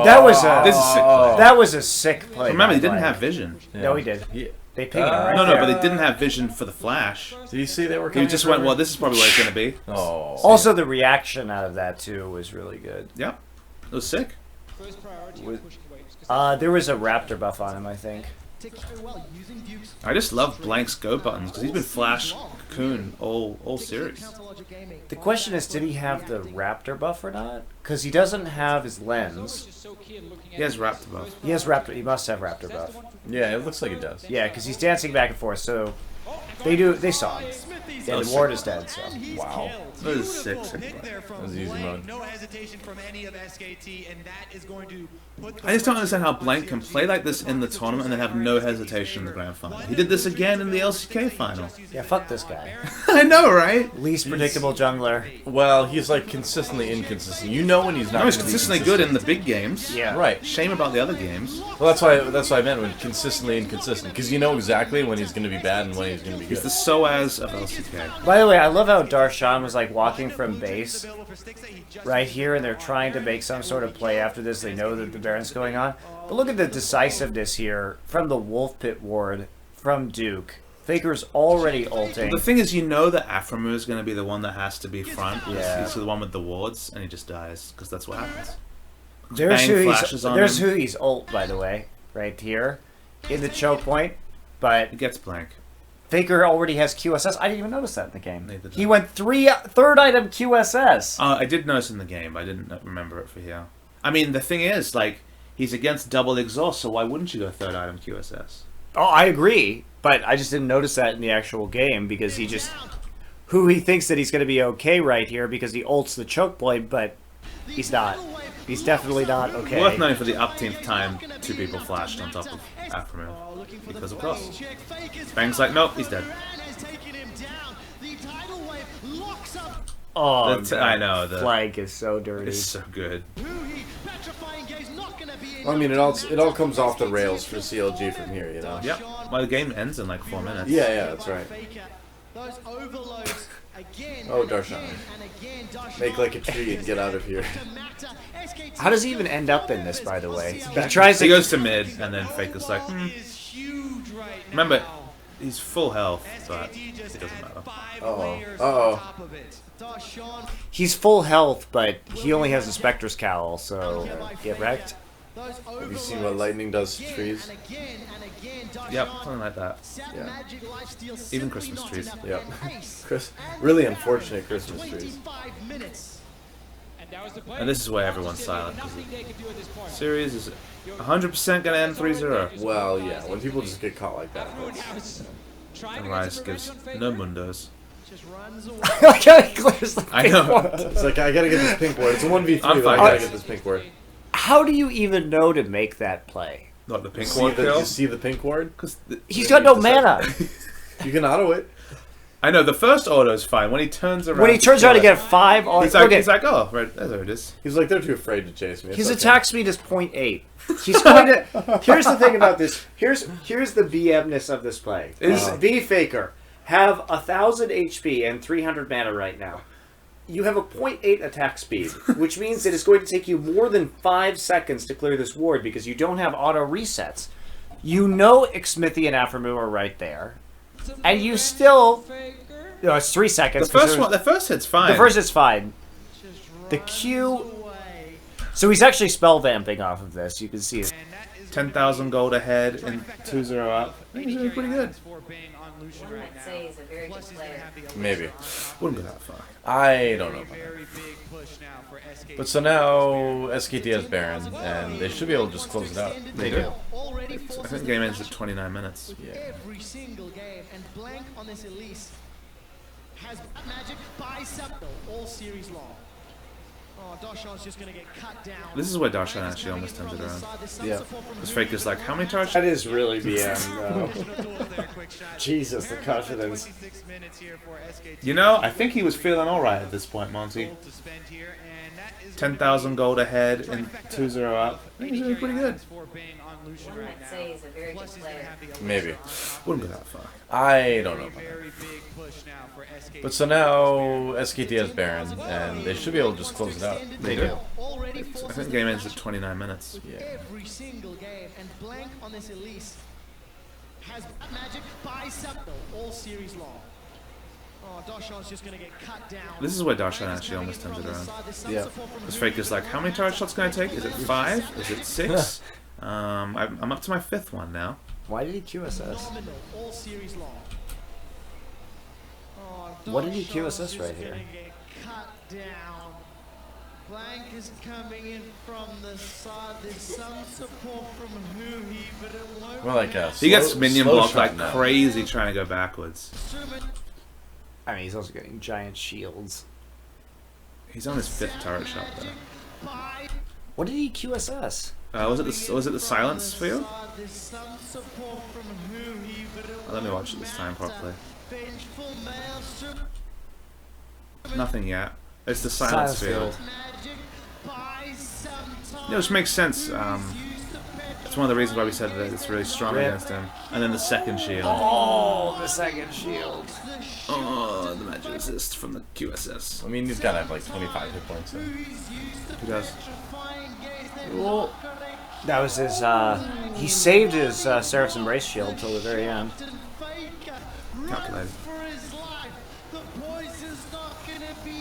That was a This is sick play. that was a sick play. Remember, by he didn't Black. have vision. No, he did. Yeah. They pinged him right No, no, there. but they didn't have vision for the flash. Do you see they were He coming? just went, well, this is probably what it's going to be. Oh. Also, the reaction out of that too was really good. Yep. It was sick. First priority With- of pushing waves. 'Cause There was a raptor buff on him, I think. I just love Blank's go buttons because he's been flash cocoon all series. The question is, did he have the raptor buff or not? Because he doesn't have his lens. just so key in looking at He has Raptor buff. He has raptor. He must have raptor buff. Yeah, it looks like it does. Yeah, because he's dancing back and forth. So they saw him. Yeah, the ward is dead. So Wow. That is sick, sick Pick play. there from That was easy Blank. mode. No hesitation from any of SKT, and that is going to put the I just don't pressure understand how on Blank can CLG. play like this in the tournament and then have no hesitation in the grand final. He did this again in the LCK final. yeah, fuck this guy. I know, right? Least predictable jungler. Well, he's like consistently inconsistent. You know when he's not. No, he's gonna be consistently good in the big games. Yeah. Right. Shame about the other games. Well, that's why I meant when consistently inconsistent, because you know exactly when he's going to be bad and when he's going to be He's good. the SOAS of LCK. By the way, I love how Darshan was like walking from base right here, and they're trying to make some sort of play after this. They know that the Baron's going on. But look at the decisiveness here from the Wolf Pit ward from Duke. Faker's already ulting. The thing is, you know that Aframu is going to be the one that has to be front. Yeah. He's the one with the wards, and he just dies, because that's what happens. There's Bang who flashes he's, on there's him. who he's ult, by the way, right here in the choke point. But He gets Blank. Faker already has QSS. I didn't even notice that in the game. Neither did He I. went third item QSS. I did notice in the game. I didn't remember it for here. I mean, the thing is, like, he's against double exhaust, so why wouldn't you go third item QSS? Oh, I agree, but I just didn't notice that in the actual game because he just he thinks that he's going to be okay right here because he ults the choke blade, but he's not. He's definitely not okay. Worth noting for the upteenth time, two people flashed on top of Aframu. Because of course. Bang's like, nope, he's dead. Oh, I know, the flag is so dirty. It's so good. Well, I mean, it all comes off the rails for CLG from here, you know. Yep. Well, the game ends in like 4 minutes. Yeah, that's right. Oh, Darshan. Make like a tree and get out of here. How does he even end up in this, by the way? He tries He to. goes to mid, and then Faker's like, Remember, he's full health, but it doesn't matter. He's full health, but he only has a Spectre's cowl, so get wrecked. Have you seen what lightning does to trees? Yep, something like that. Yeah. Even Christmas trees. Yep. Really unfortunate Christmas trees. And this is where everyone's silent because the series is 100% gonna end 3-0. Well, yeah, when people just get caught like that. And Ryze gives no mundos. I know. It's like, I gotta get this pink word. It's a 1v3, I'm but I fine, gotta guys. get this pink word. How do you even know to make that play? Not the pink See one the, kill. you see the pink word? He's got no mana. You can auto it. I know, the first auto is fine. When he turns around... When he turns around to get 5 on... He's like, oh, right, there it is. He's like, they're too afraid to chase me. It's His okay. attack speed is 0.8. He's going to... Here's the thing about this. Here's the BM-ness of this play. The Faker. Have 1,000 HP and 300 mana right now. You have a 0.8 attack speed, which means it is going to take you more than 5 seconds to clear this ward because you don't have auto resets. You know Xmithy and Aphromoo are right there. And you still... No, it's 3 seconds. The first hit's fine. The first hit's fine. The Q... So he's actually spell vamping off of this. You can see it. 10,000 gold ahead and 2-0 up. I think he's doing pretty good. One might say he's a very good player. Maybe. Wouldn't go that far. I don't know about that. But so now SKT has Baron, and they should be able to just close it out. They do. I think the game ends at 29 minutes. Yeah. Every single game, and blank on this Elise has magic bisector all series long. Oh, Darshan's just gonna get cut down. This is where Darshan actually almost turns it around. Yeah. This Faker's like, how many charges? That is really BM, Jesus, the confidence. You know, I think he was feeling alright at this point, Monty. 10,000 gold ahead and 2-0 up. I think he's doing pretty good. One might say he's a very good player. Maybe. Wouldn't go that far. I don't know about that. But so now SKT has Baron, and they should be able to just close it out. They do. I think the game ends at 29 minutes. Yeah. Every single game, and blank on this Elise has magic bisector all series long. Oh, Darshan's just gonna get cut down. This is where Darshan actually almost turns it around. Yeah. This Faker's like, how many target shots can I take? Is it 5? Is it 6? I'm up to my 5th one now. Why did he QSS? All series long. Oh, What did he Darshan's QSS right just here? gonna get cut down. Blank is coming in from the side. There's some support from Huhi, but it won't. More like a He gets minion slow blocked shot like now. crazy trying to go backwards. I mean, he's also getting giant shields. He's on his 5th turret shot though. What did he QSS? Was it the silence field? There's some support from Huhi, but it Let me watch it this time properly. Nothing yet. It's the silence field. Yeah, which makes sense. It's one of the reasons why we said that it's really strong against him. And then the second shield. Oh, the second shield. Oh, the magic resist from the QSS. I mean, he's gotta have like 25 hit points. So. Who does? Well, that was his, he saved his Seraph's Embrace shield till the very end. Calculated.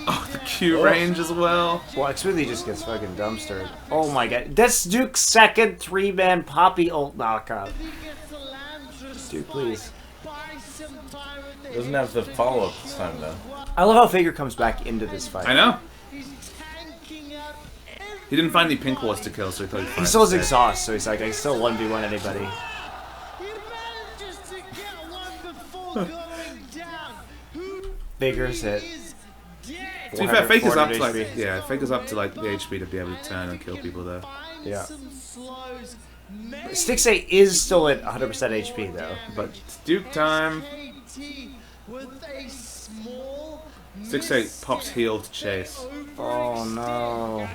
Oh, the Q range as well. Well, Xmithy just gets fucking dumpstered. Oh my god. That's Duke's second 3-man Poppy ult knockup. Duke, please. Doesn't have the follow-up this time, though. I love how Faker comes back into this fight. I know. He didn't find any pink wards to kill, so he thought he'd find He still has it. exhaust, so he's like, I can still 1v1 anybody. Faker's hit. To be fair, Faker's up to 400 like HP. Faker's up to like the HP to be able to turn and kill people though. Yeah. Stick say is still at 100% HP though. But it's Duke time. 6-8 pops heal to chase. Oh no.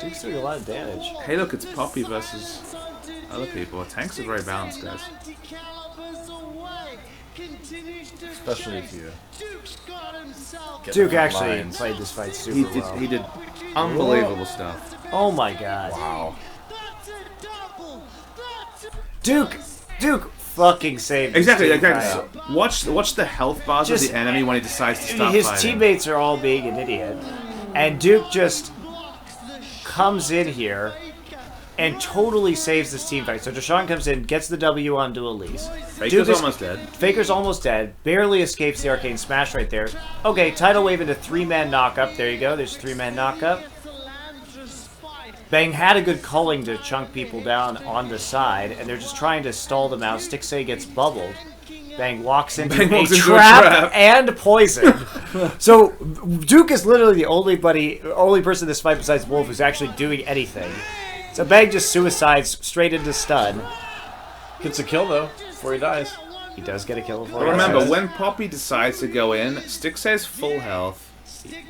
Duke's doing a lot of damage. Hey look, it's Poppy versus other people. Tanks are very balanced, guys. Especially if you get Duke the actually lines. played this fight super well. He did unbelievable stuff. Oh my god. Wow. Duke fucking saved. Exactly. this team Exactly. fight. Watch the health bars of Just- the enemy when he decides to I mean, stop his fighting. teammates are all being an idiot, and Duke just comes in here and totally saves this team fight. So Deshaun comes in, gets the W onto Elise. Faker's almost dead. Faker's almost dead. Barely escapes the arcane smash right there. Okay, tidal wave into 3-man knockup. There you go. There's 3-man knockup. Bang had a good culling to chunk people down on the side, and they're just trying to stall them out. Stixay gets bubbled. Bang walks into a trap and poison. So Duke is literally the only person in this fight besides Wolf who's actually doing anything. So Bang just suicides straight into stun. Gets a kill though before he dies. He does get a kill before But he remember, dies. when Poppy decides to go in, Stixay's full health.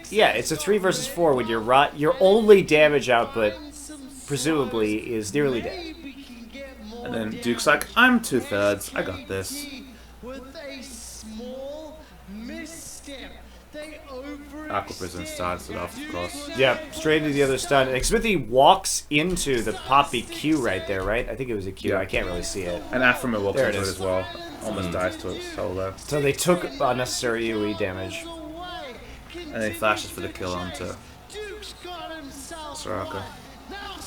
Yeah, it's a 3 versus 4 when your only damage output presumably is nearly dead. And then Duke's like, I'm 2/3, I got this. Aqua Prison starts it off, of course. Yeah, straight into the other stun. And Smithy walks into the Poppy Q right there, right? I think it was a Q. Yeah. I can't really see it. And Aframa walks There it into it is. as well. Almost dies to it solo. So they took unnecessary UE damage. And then he flashes for the kill onto Soraka.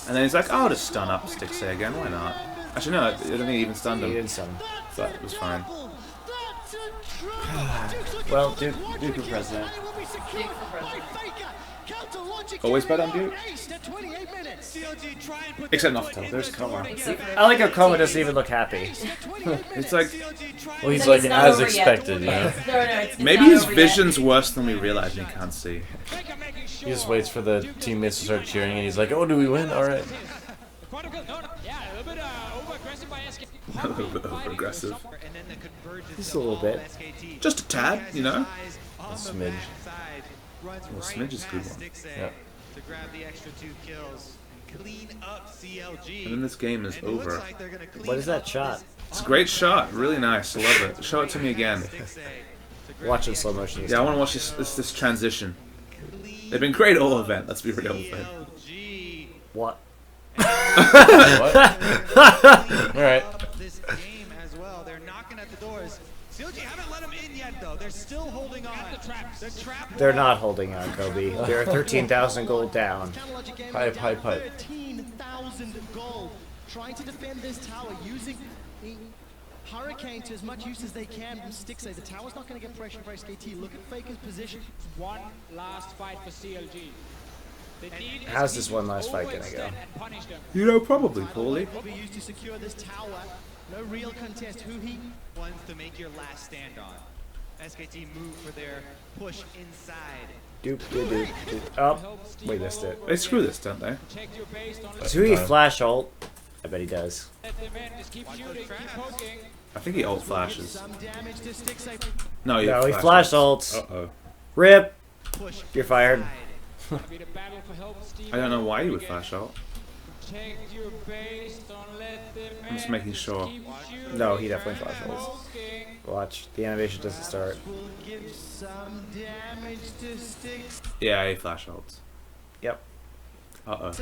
And then he's like, oh, I'll just stun up Stixay again, why not? Actually, no, I don't think he even stunned He him. didn't stun. But it was fine. Well, Duke for president. Always bet on Duke. Except not to tell. There's Coma. I like how Coma doesn't even look happy. It's like, Well, he's It's like not as over yet. expected, you know. It's maybe not his over yet. vision's worse than we realize and he can't see. He just waits for the teammates to start cheering, and he's like, "Oh, do we win? All right." A little bit over-aggressive. Just a little bit. Just a tad, you know? A smidge. Well, Smidge is a good one. Yeah. To grab the extra 2 kills and clean up CLG. And then this game is And it looks over. like they're gonna clean What is that up shot? It's a great shot. Really nice. I love it. Show it to me again. Watch in slow motion. Yeah, I want to watch this transition. They've been great all event, let's be real. But CLG. What? What? All right. This game as well. They're knocking at the doors. CLG haven't let them in yet, though. They're still holding on. They're trapped. They're not holding on, Kobe. They're 13,000 gold down. Pipe. 13,000 gold. Trying to defend this tower using the Hurricane to as much use as they can from Stixay. The tower's not going to get pressured by SKT. Look at Faker's position. One last fight for CLG. They need How's SKT this one last fight overextend gonna go? and punish them. you know, probably poorly. Will be used to secure this tower. No real contest. Who he Ones to make your last stand on. SKT move for their push inside. Doop. Oh, we missed it. They screw this, don't they? Check your base, don't Does he flash ult? I bet he does. let them in. Just keep shooting, keep poking. I think he ult flashes. some damage to Stixay. No, No, he flash ults. Uh-oh. Rip. Push You're fired. Gonna be the battle for help, Steve. I don't know why you would flash ult. Check your base, don't let them in. I'm just making sure. Keep shooting, No, he definitely flash ults. poking. Watch. The animation doesn't start. Will give some damage to Stixay. Yeah, he flash ults. Yep. Uh-oh.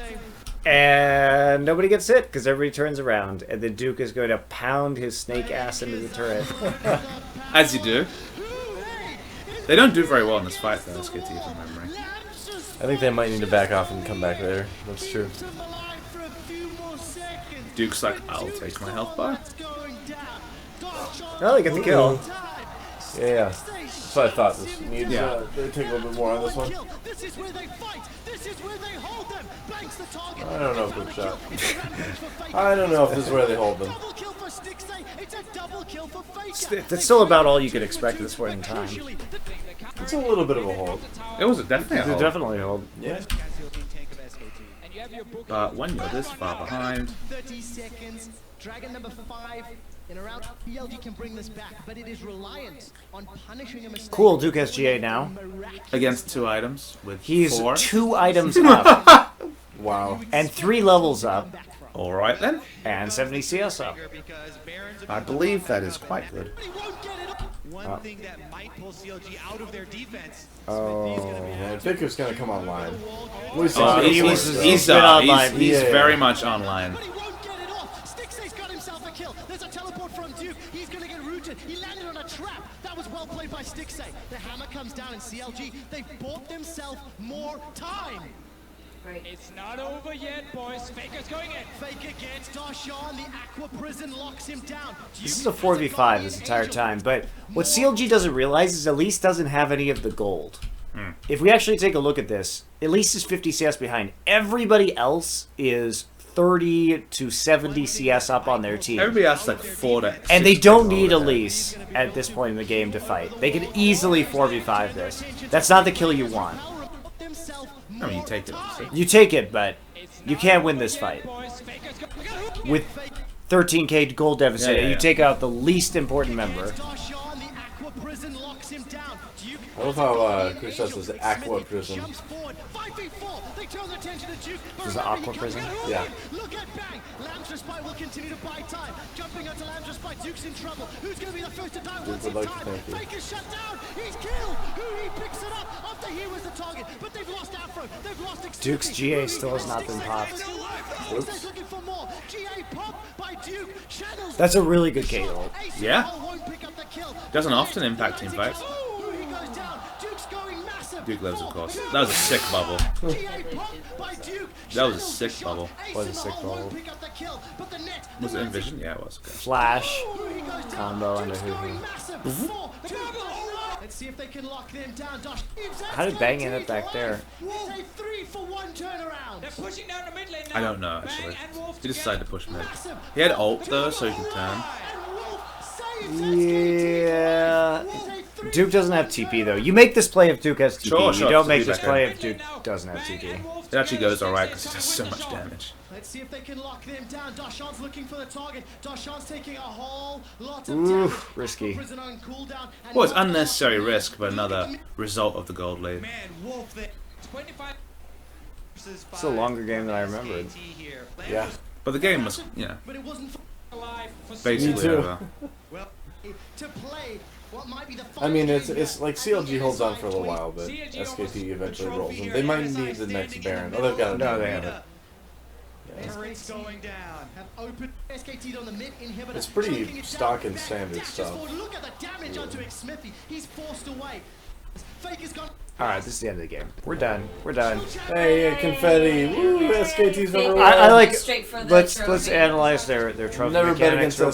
And nobody gets hit because everybody turns around. And then Duke is going to pound his snake ass into the turret. As you do. They don't do very well in this fight, though, SKT from memory. I think they might need to back off and come back later. That's true. Duke's like, I'll take my health bar. Oh, they get the kill. Yeah. That's what I thought. This needs they take a little bit more on this one. This is where they fight. This is where they hold them. Banks the target. I don't know, good shot. I don't know if this is where they hold them. Double kill for Stixay. It's a double kill for Faker. That's still about all you could expect at this point in time. It's a little bit of a hold. It was definitely a They hold. definitely hold. Yeah. And you have your book. But when you're this far behind, 30 seconds. Dragon number 5 in a round. CLG can bring this back, but it is reliant on punishing a mistake. Cool, Duke has GA now. against 2 items with He's 4. 2 items up. Wow. And 3 levels up. Alright then. And 70 CS up. I believe that is quite good. One thing that might pull CLG out of their defense. Man, Faker's gonna come online. What is He's been online. very much online. But he won't get it off. Stixay's got himself a kill. There's a teleport from Duke. He's going to get rooted. He landed on a trap. That was well played by Stixay. The hammer comes down in CLG. They've bought themselves more time. Great. It's not over yet, boys. Faker's going in. Faker gets Darshan, the Aqua Prison locks him down. This is a 4v5 this entire time, but what CLG doesn't realize is Elise doesn't have any of the gold. If we actually take a look at this, Elise is 50 CS behind. Everybody else is 30 to 70 CS up on their team. Everybody else like 4 to 6 And they don't gold. need Elise at this point in the game to fight. They could easily 4v5 this. That's not the kill you want. I mean, you take it. You take it, but you can't win this fight. With 13k gold deficit, and you take out the least important member. Darshan, the Aqua Prison locks him down. Duke I love how Chris says Aqua Prison. jumps forward. 5v4. They turn their attention to Duke. This is Aqua Prison? Yeah. Look at Bang. Lamb's Respite will continue to buy time. Jumping onto Lamb's Respite. Duke's in trouble. Who's going to be the first to die once would in like to time? thank you. Faker's shut down. He's killed. Who he picks it up after he was the target. But they've lost Afro. They've lost Duke's GA still has not been popped. Oops. Looking for more. GA pop by Duke. Shadows. That's a really good K ult. Yeah. Won't pick up the kill. Doesn't often impact team fights. Ooh, he goes down. Duke's going massive. Duke lives, of course. That was a sick bubble. GA pop by Duke. That was a sick bubble. Was a sick bubble. Pick up the kill, but the net, Was it Envision? Yeah, it was. Okay. Flash. Ooh, he goes down. Combo Duke's into going Hoo-Hoo. massive. 4, 2, let's see if they can lock them down. Dash. How did Bang end up back there? It's a 3-for-1 turnaround. They're pushing down the mid lane now. I don't know, Bang actually. and Wolf He decided to together. push mid. Massive. He had ult, though, so he can turn. And Wolf saves Yeah. SKT. It's a 3-for-1 Duke doesn't have TP though. You make this play if Duke has TP. Sure, You sure, don't TP make this back play in. if Duke doesn't have Bang TP. and Wolf It actually together. goes alright because he Six does so seconds much win the damage. Let's see if they can lock them down. Darshan's looking for the target. Darshan's taking a whole lot of Ooh, damage. risky. Prison on cooldown. And Well, it's now- unnecessary risk, but another result of the gold lead. Man, Wolf there. 25. It's a longer game than I remembered. Yeah. But the game was, you know, But it wasn't Alive for basically too. over. to play what might be the I mean, final it's game it's here. like CLG holds on for a little while, but SKT eventually rolls them. They might need the next Baron. Oh, they've got it. No, they haven't. Turret's going down. Have open SKT on the mid inhibitor. It's pretty choking it stock down. and standard Dashes stuff. forward. Look at the damage onto Smithy. He's forced away. Faker's gone. Alright, this is the end of the game. We're done. We're done. Hey, confetti! Woo! SKT's number one. I like Straight for the let's trophy. analyze their trophy Never bet mechanics against real